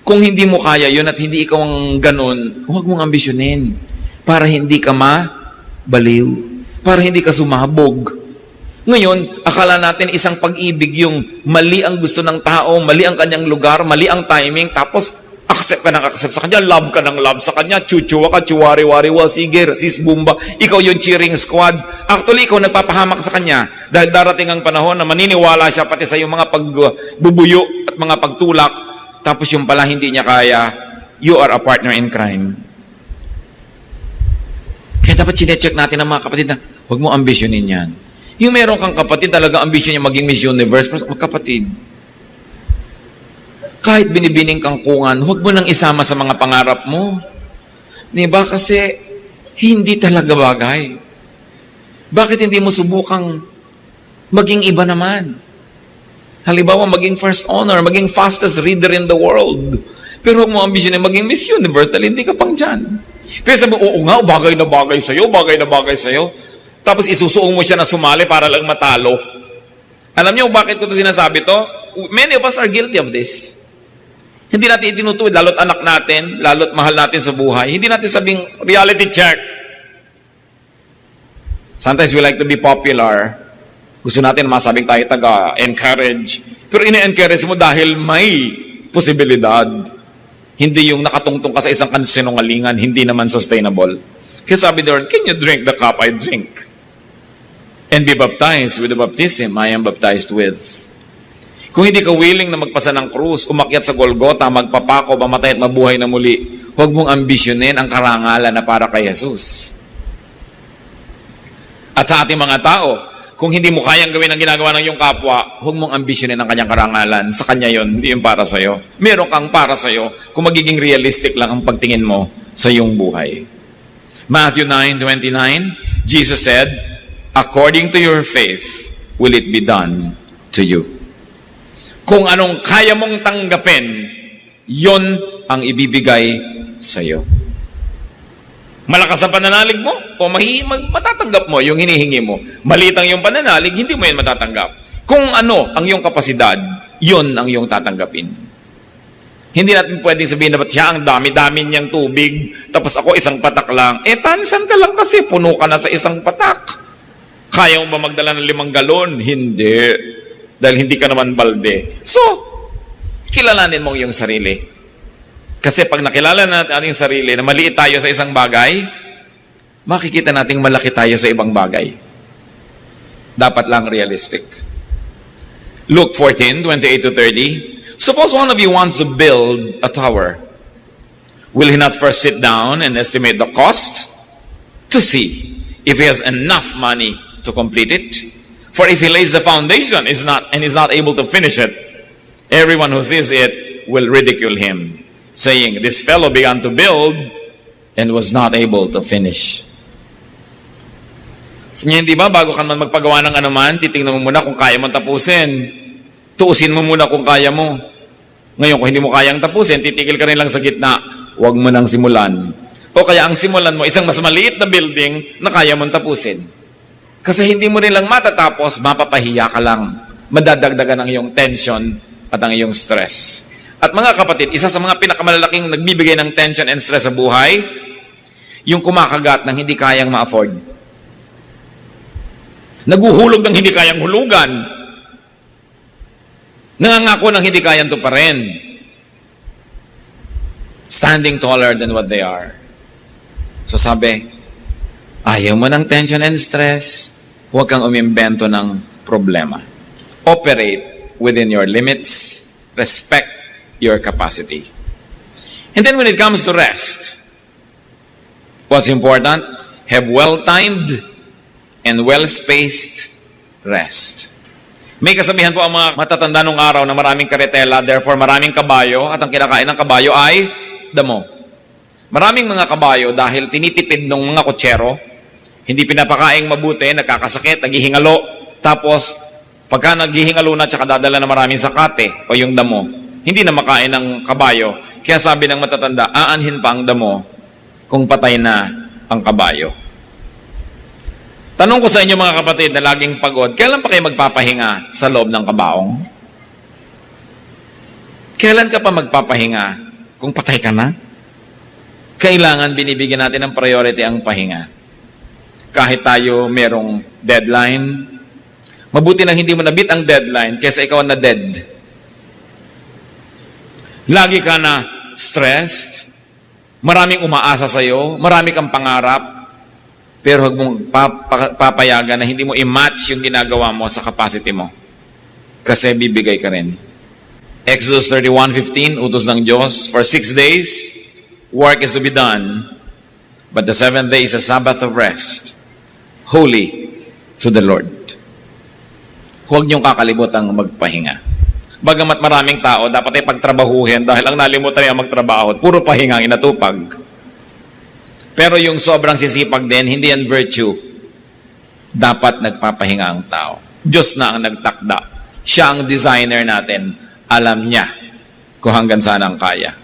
Kung hindi mo kaya yun at hindi ikaw ang ganun, huwag mong ambisyonin para hindi ka mabaliw, para hindi ka sumabog. Ngayon, akala natin isang pag-ibig yung mali ang gusto ng tao, mali ang kanyang lugar, mali ang timing, tapos accept ka ng accept sa kanya, love ka ng love sa kanya, chuchuwa ka, chuwari-wari-wal, sige, sis bumba, ikaw yung cheering squad. Actually, ikaw nagpapahamak sa kanya dahil darating ang panahon na maniniwala siya pati sa yung mga pagbubuyo at mga pagtulak, tapos yung pala hindi niya kaya, you are a partner in crime. Kaya dapat sinecheck natin ang mga kapatid na, huwag mo ambisyonin yan. Yung meron kang kapatid, talaga ambisyon niya maging Miss Universe, magkapatid. Kahit binibining kang kungan, huwag mo nang isama sa mga pangarap mo. Diba? Kasi hindi talaga bagay. Bakit hindi mo subukang maging iba naman? Halimbawa, maging first honor, maging fastest reader in the world. Pero huwag mo ambisyon na maging Miss Universe dahil hindi ka pang dyan. Pero sabi, oo nga, bagay na bagay sa'yo, bagay na bagay sa'yo. Tapos isusuong mo siya na sumali para lang matalo. Alam niyo bakit ko ito sinasabi to? Many of us are guilty of this. Hindi natin itinutuwid, lalo't anak natin, lalo't mahal natin sa buhay. Hindi natin sabing reality check. Sometimes we like to be popular. Gusto natin masabing tayo taga-encourage. Pero ine-encourage mo dahil may posibilidad. Hindi yung nakatungtong ka sa isang sinungalingan, hindi naman sustainable. Kaya sabi doon, "Can you drink the cup I drink? And be baptized with the baptism I am baptized with?" Kung hindi ka willing na magpasa ng krus, umakyat sa Golgota, magpapako, mamatay at mabuhay na muli, huwag mong ambisyonin ang karangalan na para kay Jesus. At sa ating mga tao, kung hindi mo kayang gawin ang ginagawa ng iyong kapwa, huwag mong ambisyonin ang kanyang karangalan. Sa kanya yon, hindi yung para sa'yo. Meron kang para sa'yo kung magiging realistic lang ang pagtingin mo sa iyong buhay. Matthew 9:29, Jesus said, "According to your faith, will it be done to you." Kung anong kaya mong tanggapin, yon ang ibibigay sa iyo. Malakas ang pananalig mo, o matatanggap mo yung hinihingi mo. Maliit ang iyong pananalig, hindi mo yan matatanggap. Kung ano ang iyong kapasidad, yon ang iyong tatanggapin. Hindi natin pwedeng sabihin na ba't siya ang dami-dami niyang tubig, tapos ako isang patak lang. Tansan ka lang kasi, puno ka na sa isang patak. Kaya mo ba magdala ng 5 galon? Hindi. Dahil hindi ka naman balde. So, kilalanin mo yung sarili. Kasi pag nakilala natin ating sarili na maliit tayo sa isang bagay, makikita nating malaki tayo sa ibang bagay. Dapat lang realistic. Luke 14:28-30. Suppose one of you wants to build a tower. Will he not first sit down and estimate the cost to see if he has enough money to complete it? For if he lays the foundation is not able to finish it, everyone who sees it will ridicule him, saying, "This fellow began to build and was not able to finish." So hindi ba, bago ka man magpagawa ng anuman, titingnan mo muna kung kaya mo tapusin. Tuusin mo muna kung kaya mo. Ngayon, kung hindi mo kayang tapusin, titigil ka rin lang sa gitna. Huwag mo nang simulan. O kaya ang simulan mo, isang mas maliit na building na kaya mong tapusin. Kasi hindi mo rin lang matatapos, mapapahiya ka lang. Madadagdagan ang iyong tension at ang iyong stress. At mga kapatid, isa sa mga pinakamalalaking nagbibigay ng tension and stress sa buhay, yung kumakagat ng hindi kayang ma-afford. Naguhulog ng hindi kayang hulugan. Nangangako ng hindi kayang tuparin. Standing taller than what they are. So sabi, ayaw mo ng tension and stress, huwag kang umimbento ng problema. Operate within your limits, respect your capacity. And then when it comes to rest, what's important? Have well-timed and well-spaced rest. May kasabihan po ang mga matatanda nung araw na maraming karetela, therefore maraming kabayo, at ang kinakain ng kabayo ay damo. Maraming mga kabayo dahil tinitipid ng mga kutsero, hindi pinapakaing mabuti, nagkakasakit, naghihingalo, tapos pagka naghihingalo na tsaka dadala na maraming sakate o yung damo, hindi na makain ng kabayo. Kaya sabi ng matatanda, aanhin pa ang damo kung patay na ang kabayo. Tanong ko sa inyo mga kapatid na laging pagod, kailan pa kayo magpapahinga sa loob ng kabaong? Kailan ka pa magpapahinga kung patay ka na? Kailangan binibigyan natin ng priority ang pahinga. Kahit tayo merong deadline, mabuti nang hindi mo nabit ang deadline kaysa ikaw na dead. Lagi ka na stressed, maraming umaasa sa'yo, marami kang pangarap, pero huwag mong papayagan na hindi mo i-match yung ginagawa mo sa capacity mo. Kasi bibigay ka rin. Exodus 31:15, utos ng Diyos, for 6 days, work is to be done, but the 7th day is a Sabbath of rest, holy to the Lord. Huwag niyong kakalibutang magpahinga. Bagamat maraming tao, dapat ay pagtrabahuhin dahil ang nalimutan niya magtrabaho, puro pahinga ang inatupag. Pero yung sobrang sisipag din, hindi yan virtue. Dapat nagpapahinga ang tao. Diyos na ang nagtakda. Siya ang designer natin. Alam niya kung hanggang saan ang kaya.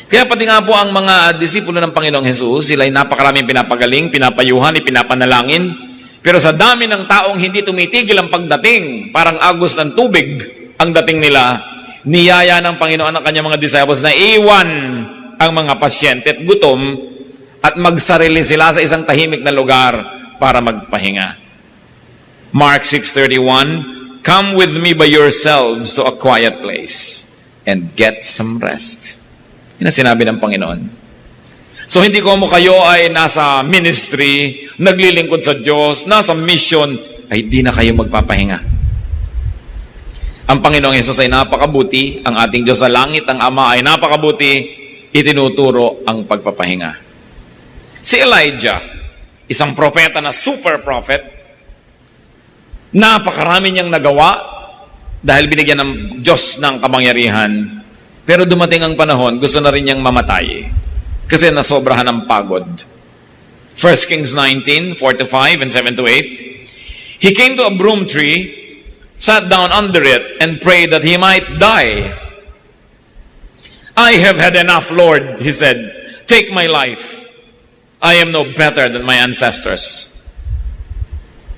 Kaya pati nga po ang mga disipulo ng Panginoong Jesus, sila ay napakaraming pinapagaling, pinapayuhan, ipinapanalangin. Pero sa dami ng taong hindi tumitigil ang pagdating, parang agos ng tubig ang dating nila, niyaya ng Panginoon ang kanyang mga disciples na iwan ang mga pasyente at gutom at magsarili sila sa isang tahimik na lugar para magpahinga. Mark 6:31, come with me by yourselves to a quiet place and get some rest. Yan ang sinabi ng Panginoon. So hindi ko mo kayo ay nasa ministry, naglilingkod sa Diyos, nasa mission, ay di na kayo magpapahinga. Ang Panginoong Hesus ay napakabuti, ang ating Diyos sa langit, ang Ama ay napakabuti, itinuturo ang pagpapahinga. Si Elijah, isang propeta na super prophet, napakarami niyang nagawa dahil binigyan ng Diyos ng kapangyarihan. Pero dumating ang panahon, gusto na rin niyang mamatay kasi nasobrahan ng pagod. 1 Kings 19, 4-5 and 7-8. He came to a broom tree, sat down under it, and prayed that he might die. I have had enough, Lord, he said. Take my life. I am no better than my ancestors.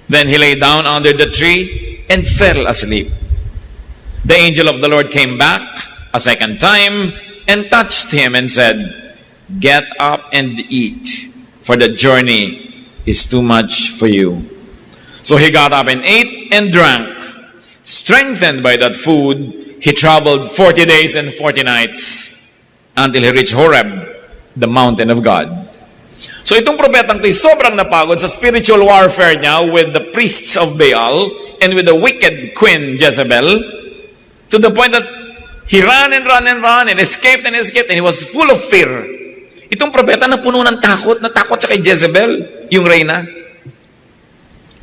Then he lay down under the tree and fell asleep. The angel of the Lord came back a second time and touched him and said, Get up and eat, for the journey is too much for you. So he got up and ate and drank. Strengthened by that food, he traveled 40 days and 40 nights until he reached Horeb, the mountain of God. So itong propetang ito sobrang napagod sa spiritual warfare niya with the priests of Baal and with the wicked queen Jezebel, to the point that he ran and escaped and he was full of fear. Itong propeta na puno ng takot, natakot siya kay Jezebel, yung reyna.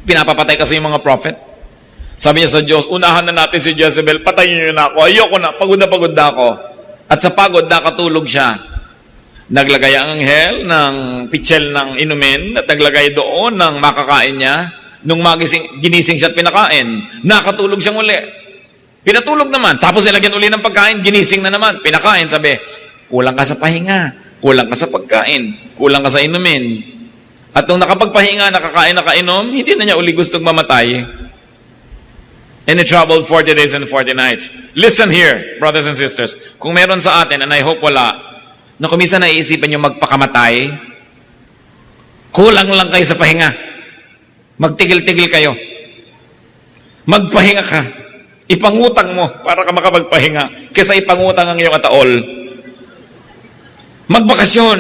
Pinapapatay kasi yung mga prophet. Sabi niya sa Diyos, unahan na natin si Jezebel, patayin niyo na ako, ayoko na pagod na ako. At sa pagod, nakatulog siya. Naglagay ang anghel ng pitchel ng inumin at naglagay doon ng makakain niya. Nung ginising siya at pinakain, nakatulog siyang uli. Pinatulog naman, tapos nilagyan uli ng pagkain, ginising na naman, pinakain, sabi, kulang ka sa pahinga, kulang ka sa pagkain, kulang ka sa inumin. At nung nakapagpahinga, nakakain, nakainom, hindi na niya uli gustong mamatay. And he traveled 40 days and 40 nights. Listen here, brothers and sisters. Kung meron sa atin, and I hope wala, na kumisa naiisipan nyo magpakamatay, kulang lang kayo sa pahinga. Magtigil-tigil kayo. Magpahinga ka. Ipangutang mo para ka makapagpahinga kaysa ipangutang ang iyong ataol. Magbakasyon.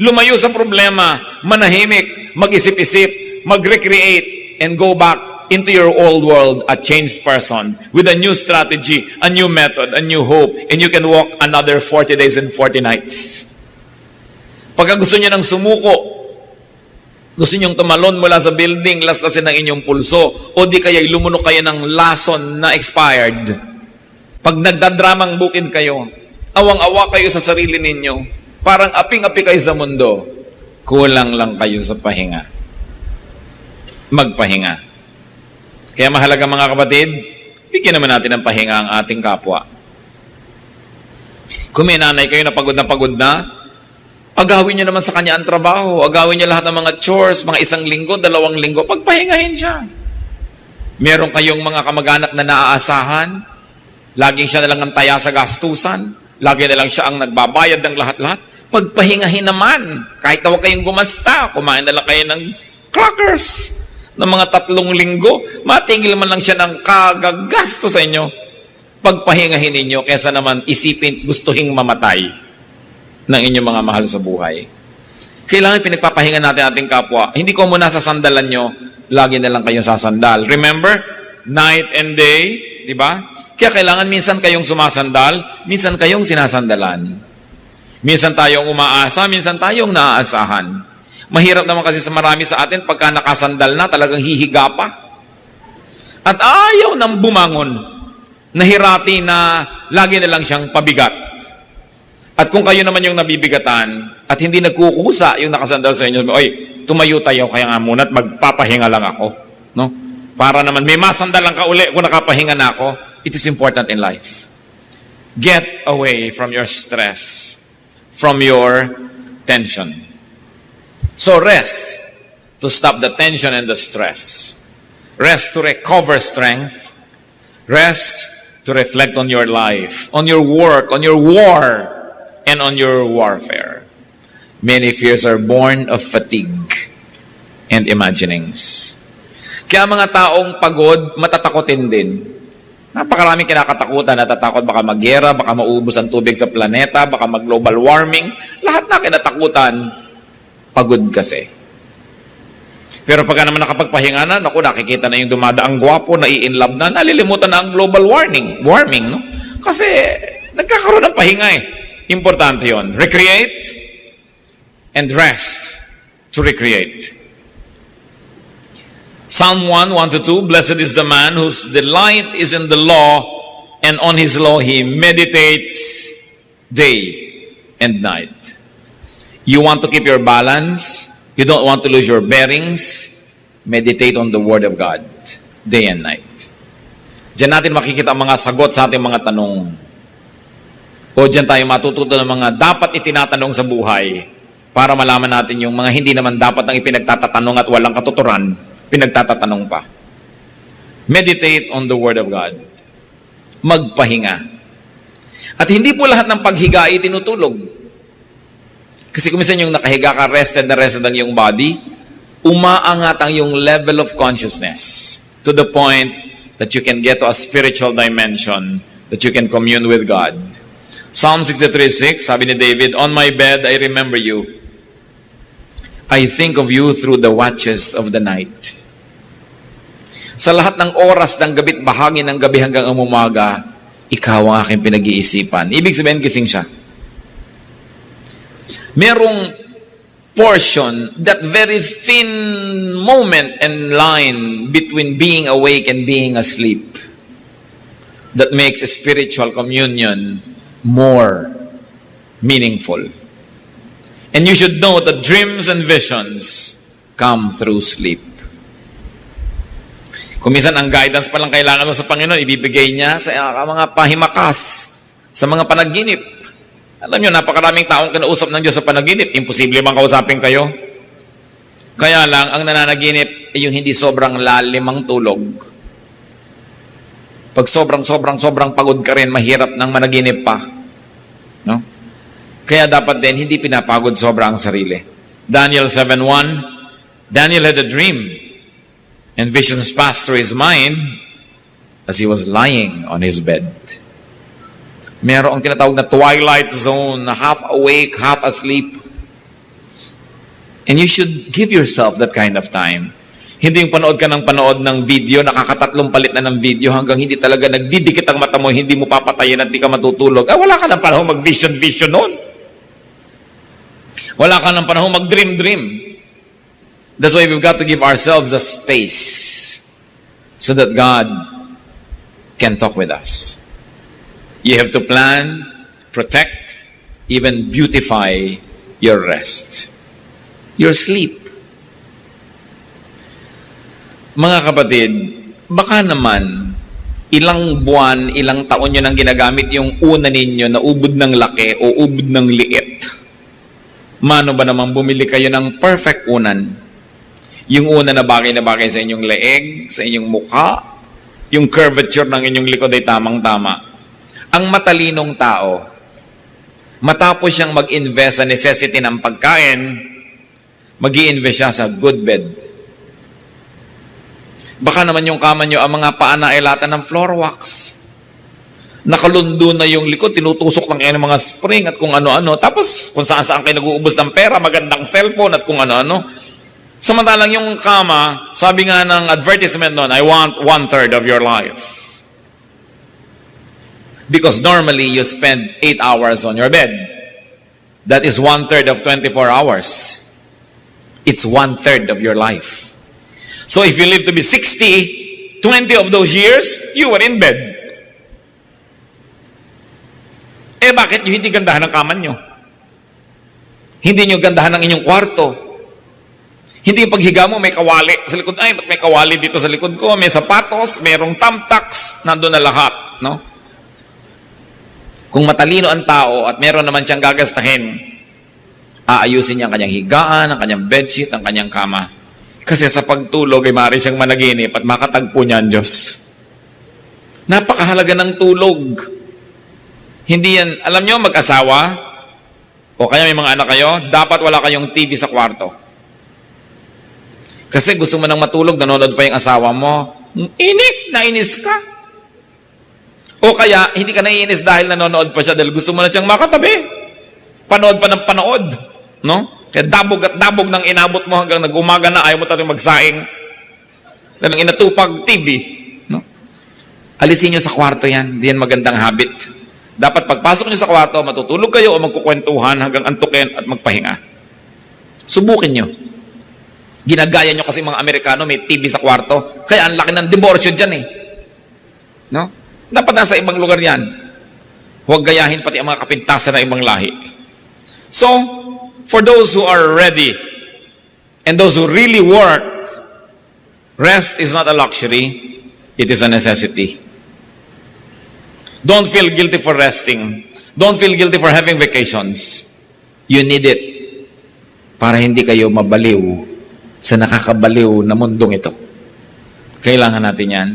Lumayo sa problema. Manahimik. Mag-isip-isip. Mag-recreate. And go back into your old world, a changed person, with a new strategy, a new method, a new hope, and you can walk another 40 days and 40 nights. Pagka gusto niyo ng sumuko, gusto niyong tumalon mula sa building, laslasin ng inyong pulso, o di kaya lumunok kayo ng lason na expired. Pag nagdadramang bukid kayo, awang-awa kayo sa sarili ninyo, parang aping-api kayo sa mundo, kulang lang kayo sa pahinga. Magpahinga. Kaya mahalaga mga kapatid, bigyan naman natin ng pahinga ang ating kapwa. Kung may nanay kayo na pagod na, agawin niyo naman sa kanya ang trabaho, agawin niyo lahat ng mga chores, mga 1 linggo, 2 linggo, pagpahingahin siya. Meron kayong mga kamag-anak na naaasahan, laging siya na lang ang taya sa gastusan, lagi na lang siya ang nagbabayad ng lahat-lahat, pagpahingahin naman. Kahit na huwag kayong gumasta, kumain na lang kayo ng crackers ng mga 3 linggo, matigil man lang siya ng kagagasto sa inyo. Pagpahingahin ninyo, kesa naman isipin, gustuhing mamatay ng inyong mga mahal sa buhay. Kailangan pinagpapahinga natin ating kapwa. Hindi ko muna sasandalan nyo, lagi na lang kayong sasandal. Remember, night and day, di ba? Kaya kailangan minsan kayong sumasandal, minsan kayong sinasandalan. Minsan tayong umaasa, minsan tayong naaasahan. Mahirap naman kasi sa marami sa atin, pagka nakasandal na, talagang hihiga pa. At ayaw nang bumangon. Nahirati na lagi na lang siyang pabigat. At kung kayo naman yung nabibigatan, at hindi nagkukusa yung nakasandal sa inyo, oy, tumayo tayo, kaya nga muna at magpapahinga lang ako. No? Para naman, may masandal lang ka uli kung nakapahinga na ako. It is important in life. Get away from your stress, from your tension. So rest to stop the tension and the stress. Rest to recover strength. Rest to reflect on your life, on your work, on your war, and on your warfare. Many fears are born of fatigue and imaginings. Kaya mga taong pagod, matatakotin din. Napakaraming kinakatakutan, natatakot baka magyera, baka maubos ang tubig sa planeta, baka mag-global warming. Lahat na kinatakutan. Pagod kasi. Pero pagka naman nakapagpahinga na, naku, nakikita na yung dumadaang gwapo, nai-inlove na, nalilimutan na ang global warming, no? Kasi nagkakaroon ng pahinga eh. Importante yon. Recreate and rest to recreate. Psalm 1, 1-2, Blessed is the man whose delight is in the law, and on his law he meditates day and night. You want to keep your balance? You don't want to lose your bearings? Meditate on the Word of God day and night. Diyan natin makikita ang mga sagot sa ating mga tanong. O diyan tayo matututo ng mga dapat itinatanong sa buhay para malaman natin yung mga hindi naman dapat ang ipinagtatatanong at walang katuturan, pinagtatatanong pa. Meditate on the Word of God. Magpahinga. At hindi po lahat ng paghiga ay tinutulog. Kasi kung minsan yung nakahiga ka, rested na rested ang iyong body, umaangat ang iyong level of consciousness to the point that you can get to a spiritual dimension, that you can commune with God. Psalm 63:6, sabi ni David, On my bed I remember you. I think of you through the watches of the night. Sa lahat ng oras ng gabi't bahagi ng gabi hanggang ang umaga, ikaw ang aking pinag-iisipan. Ibig sabihin, gising siya. Merong portion, that very thin moment and line between being awake and being asleep, that makes a spiritual communion more meaningful. And you should know that dreams and visions come through sleep. Kung minsan ang guidance pa lang kailangan mo sa Panginoon, ibibigay niya sa mga pahimakas, sa mga panaginip. Alam niyo, napakaraming taong kinausap ng Diyos sa panaginip. Imposible bang kausapin kayo? Kaya lang, ang nananaginip ay yung hindi sobrang lalim ang tulog. Pag sobrang pagod ka rin, mahirap nang managinip pa. No? Kaya dapat din, hindi pinapagod sobra ang sarili. Daniel 7:1, Daniel had a dream, and visions passed through his mind as he was lying on his bed. Merong tinatawag na twilight zone, na half awake, half asleep. And you should give yourself that kind of time. Hindi yung panood ka ng panood ng video, nakakatatlong palit na ng video hanggang hindi talaga nagdidikit ang mata mo, hindi mo papatayin at di ka matutulog. Wala ka ng panahon mag-vision noon. Wala ka ng panahon mag-dream. That's why we've got to give ourselves the space so that God can talk with us. You have to plan, protect, even beautify your rest, your sleep. Mga kapatid, baka naman ilang buwan, ilang taon nyo nang ginagamit yung una ninyo na ubod ng laki o ubod ng liit. Mano ba naman bumili kayo ng perfect unan? Yung una na bagay sa inyong leeg, sa inyong mukha, yung curvature ng inyong likod ay tamang-tama. Ang matalinong tao, matapos siyang mag-invest sa necessity ng pagkain, mag-i-invest siya sa good bed. Baka naman yung kama nyo, ang mga paa na ay lata ng floor wax. Nakalundo na yung likod, tinutusok lang kayo ng mga spring at kung ano-ano. Tapos kung saan-saan kayo nag-uubos ng pera, magandang cellphone at kung ano-ano. Samantalang yung kama, sabi nga ng advertisement noon, I want 1/3 of your life. Because normally, you spend 8 hours on your bed. That is 1/3 of 24 hours. It's 1/3 of your life. So if you live to be 60, 20 of those years, you were in bed. Bakit nyo hindi gandahan ang kama nyo? Hindi nyo gandahan ang inyong kwarto. Hindi yung paghiga mo, may kawali sa likod. Ay, ba't may kawali dito sa likod ko? May sapatos, mayroong thumbtacks, nandun na lahat. No? Kung matalino ang tao at meron naman siyang gagastahin, aayusin niya ang kanyang higaan, ang kanyang bedsheet, ang kanyang kama. Kasi sa pagtulog ay maaari siyang managinip at makatagpo niya ang Diyos. Napakahalaga ng tulog. Hindi yan, alam niyo, mag-asawa, o kaya may mga anak kayo, dapat wala kayong TV sa kwarto. Kasi gusto mo nang matulog, nanonood pa yung asawa mo, inis ka. O kaya, hindi ka naiinis dahil nanonood pa siya dahil gusto mo na siyang makatabi. Panood pa ng panood. No? Kaya dabog at dabog nang inabot mo hanggang nag-umaga na, ayaw mo talagang magsaing. Lang inatupag TV. No? Alisin nyo sa kwarto yan. Hindi yan magandang habit. Dapat pagpasok nyo sa kwarto, matutulog kayo o magkukwentuhan hanggang antukin at magpahinga. Subukin nyo. Ginagaya nyo kasi mga Amerikano may TV sa kwarto. Kaya ang laki ng diborsyo dyan eh. No? Dapat nasa ibang lugar yan. Huwag gayahin pati ang mga kapintasan ng ibang lahi. So, for those who are ready and those who really work, rest is not a luxury, it is a necessity. Don't feel guilty for resting. Don't feel guilty for having vacations. You need it para hindi kayo mabaliw sa nakakabaliw na mundong ito. Kailangan natin yan.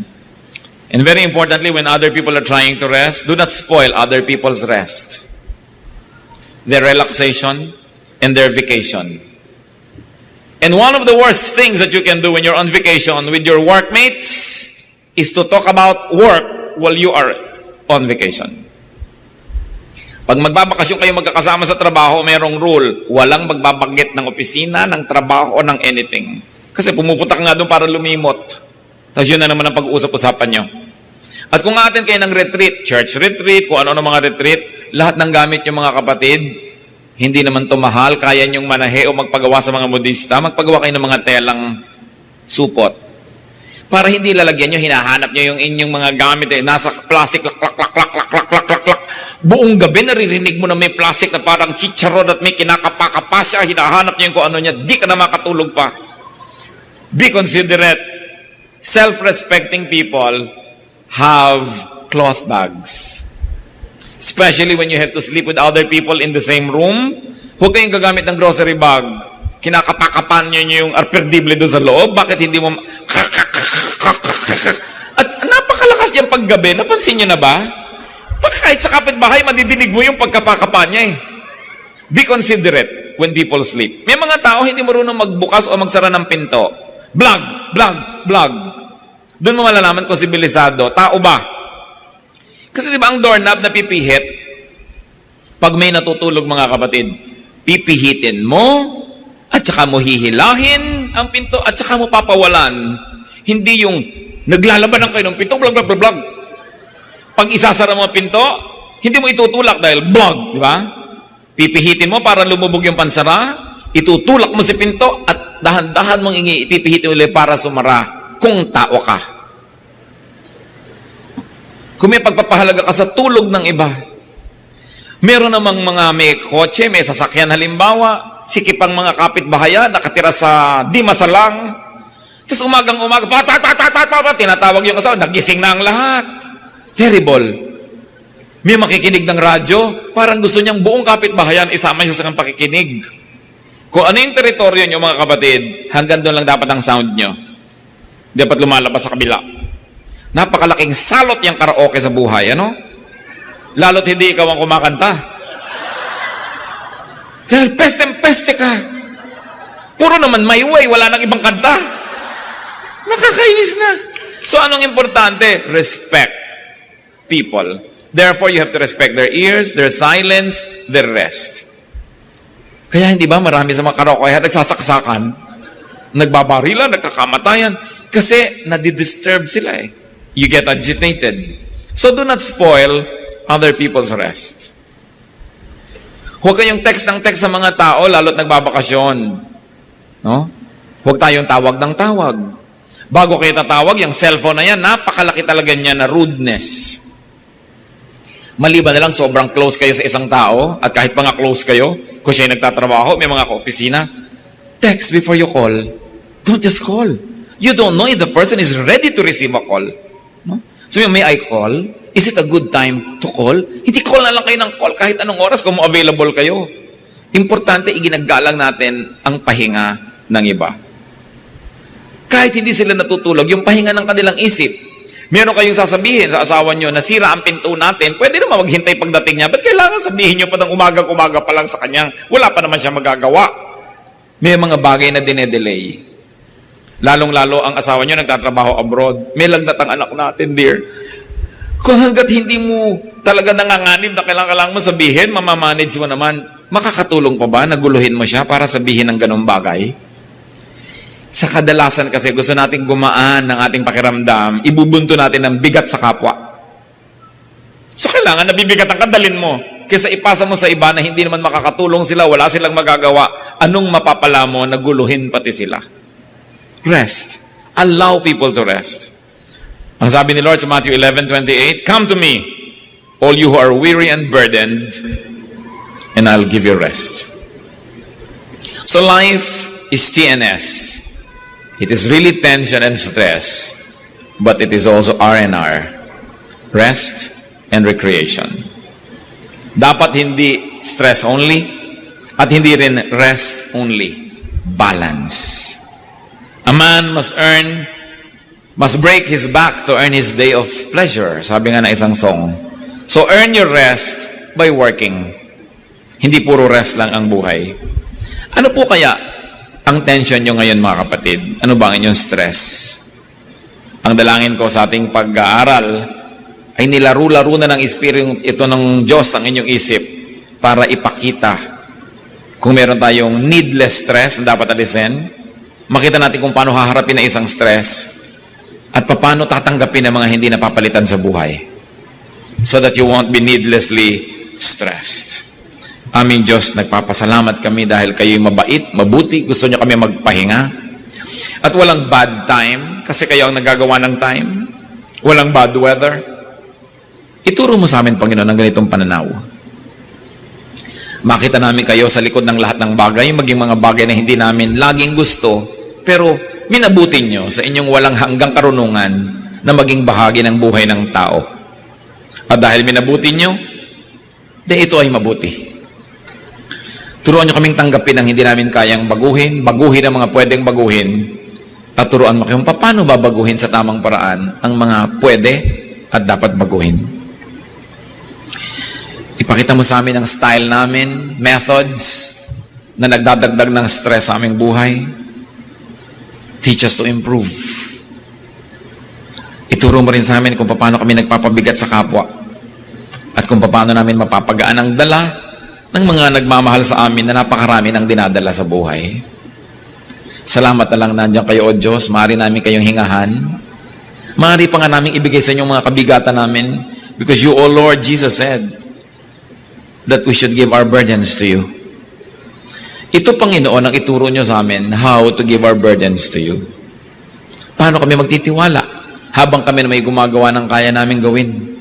And very importantly, when other people are trying to rest, do not spoil other people's rest. Their relaxation and their vacation. And one of the worst things that you can do when you're on vacation with your workmates is to talk about work while you are on vacation. Pag magbabakasyon kayo magkakasama sa trabaho, mayroong rule, walang magbabanggit ng opisina, ng trabaho, o ng anything. Kasi pumupunta ka nga doon para lumimot. Tapos yun na naman ang pag-uusap-usapan nyo. At kung atin kayo ng retreat, church retreat, kung ano-ano mga retreat, lahat ng gamit yung mga kapatid, hindi naman to mahal, kaya nyong manahe o magpagawa sa mga modista, magpagawa kayo ng mga telang supot. Para hindi lalagyan nyo, hinahanap nyo yung inyong mga gamit, nasa plastic, lak, lak, lak, lak, lak, lak, lak, lak, lak. Buong gabi, naririnig mo na may plastic na parang chicharon at may kinakapa-kapa siya, hinahanap nyo yung kung ano niya, di ka na makatulog pa. Be considerate. Self-respecting people have cloth bags. Especially when you have to sleep with other people in the same room. Huwag kayong gagamit ng grocery bag. Kinakapakapan nyo yung arperdible doon sa loob. Bakit hindi mo... At napakalakas niyang paggabi. Napansin nyo na ba? Kahit sa kapitbahay, madidinig mo yung pagkapakapan niya eh. Be considerate when people sleep. May mga tao hindi marunong magbukas o magsara ng pinto. Blag, blag, blag. Doon mo malalaman kung sibilisado. Tao ba? Kasi di ba ang doorknob na pipihit, pag may natutulog mga kapatid, pipihitin mo, at saka mo hihilahin ang pinto, at saka mo papawalan. Hindi yung naglalaban ng kayo ng pinto, blag, blag, blag, blag. Pag isasara mo ang pinto, hindi mo itutulak dahil blag, di ba? Pipihitin mo para lumubog yung pansara, itutulak mo si pinto, at dahan-dahan mong ipipihitin ulit para sumara kung tao ka. Kung may pagpapahalaga ka sa tulog ng iba, meron namang mga may kotse, may sasakyan halimbawa, sikip ang mga kapitbahayan, nakatira sa di masalang, tapos umagang-umaga, tinatawag yung asawa, nagising na ang lahat. Terrible. May makikinig ng radyo, parang gusto niyang buong kapitbahayan isama siya sa kang pakikinig. Kung ano yung teritoryo niyo mga kapatid, hanggang doon lang dapat ang sound niyo. Dapat lumalabas sa kabila. Napakalaking salot yung karaoke sa buhay, ano? Lalo't hindi ikaw ang kumakanta. Dahil peste ka. Puro naman my way, wala nang ibang kanta. Nakakainis na. So anong importante? Respect people. Therefore, you have to respect their ears, their silence, their rest. Kaya hindi ba marami sa mga karaoke nagsasaksakan, nagbabarilan, nagkakamatayan, kasi nadidisturb sila eh. You get agitated. So do not spoil other people's rest. Huwag kayong text ng text sa mga tao, lalo't nagbabakasyon. No? Huwag tayong tawag ng tawag. Bago kayo tatawag, yung cellphone na yan, napakalaki talaga niya na rudeness. Maliban na lang, sobrang close kayo sa isang tao, at kahit pa nga close kayo, kung siya nagtatrabaho, may mga kaopisina, text before you call. Don't just call. You don't know if the person is ready to receive a call. No? So, may I call? Is it a good time to call? Hindi call na lang kayo ng call kahit anong oras kung available kayo. Importante, iginagalang natin ang pahinga ng iba. Kahit hindi sila natutulog, yung pahinga ng kanilang isip. Meron kayong sasabihin sa asawa nyo, nasira ang pinto natin, pwede naman maghintay pagdating niya. Ba't kailangan sabihin nyo pa ng umaga-umaga pa lang sa kanyang? Wala pa naman siya magagawa. May mga bagay na dinedelay. Lalong-lalo ang asawa nyo nagtatrabaho abroad. May lagnat ang anak natin, dear. Kung hanggat hindi mo talaga nanganganib na kailangan mo sabihin, mamamanage mo naman, makakatulong pa ba na guluhin mo siya para sabihin ng ganong bagay? Sa kadalasan kasi gusto nating gumaan ng ating pakiramdam, ibubunto natin ng bigat sa kapwa. So kailangan nabibigat ang kadalin mo kaysa ipasa mo sa iba na hindi naman makakatulong sila, wala silang magagawa. Anong mapapala mo na guluhin pati sila? Rest. Allow people to rest. Ang sabi ni Lord sa Matthew 11:28, "Come to me, all you who are weary and burdened, and I'll give you rest." So life is TNS. It is really tension and stress, but it is also R&R, rest and recreation. Dapat hindi stress only at hindi rin rest only. Balance. A man must break his back to earn his day of pleasure. Sabi nga na isang song. So earn your rest by working. Hindi puro rest lang ang buhay. Ano po kaya ang tension nyo ngayon mga kapatid? Ano ba ang inyong stress? Ang dalangin ko sa ating pag-aaral ay nilaro-laro na ng Espiritu ito ng Diyos ang inyong isip para ipakita kung meron tayong needless stress na dapat alisin. Makita natin kung paano haharapin ang isang stress at paano tatanggapin ang mga hindi napapalitan sa buhay so that you won't be needlessly stressed. Aming Diyos, nagpapasalamat kami dahil kayo'y mabait, mabuti, gusto nyo kami magpahinga. At walang bad time kasi kayo ang nagagawa ng time. Walang bad weather. Ituro mo sa amin, Panginoon, ang ganitong pananaw. Makita namin kayo sa likod ng lahat ng bagay, maging mga bagay na hindi namin laging gusto, pero minabutin nyo sa inyong walang hanggang karunungan na maging bahagi ng buhay ng tao. At dahil minabutin nyo, ito ay mabuti. Turuan nyo kaming tanggapin ang hindi namin kayang baguhin ang mga pwedeng baguhin, at turuan mo kayong paano babaguhin sa tamang paraan ang mga pwede at dapat baguhin. Ipakita mo sa amin ang style namin, methods na nagdadagdag ng stress sa aming buhay. Teach us to improve. Ituro mo rin sa amin kung paano kami nagpapabigat sa kapwa at kung paano namin mapapagaan ang dala ng mga nagmamahal sa amin na napakarami ng dinadala sa buhay. Salamat na lang nandiyan kayo, O Diyos. Maaari namin kayong hingahan. Maaari pa nga namin ibigay sa inyong mga kabigatan namin because you, O Lord, Jesus said that we should give our burdens to you. Ito, Panginoon, ang ituro nyo sa amin how to give our burdens to you. Paano kami magtitiwala habang kami na may gumagawa ng kaya namin gawin?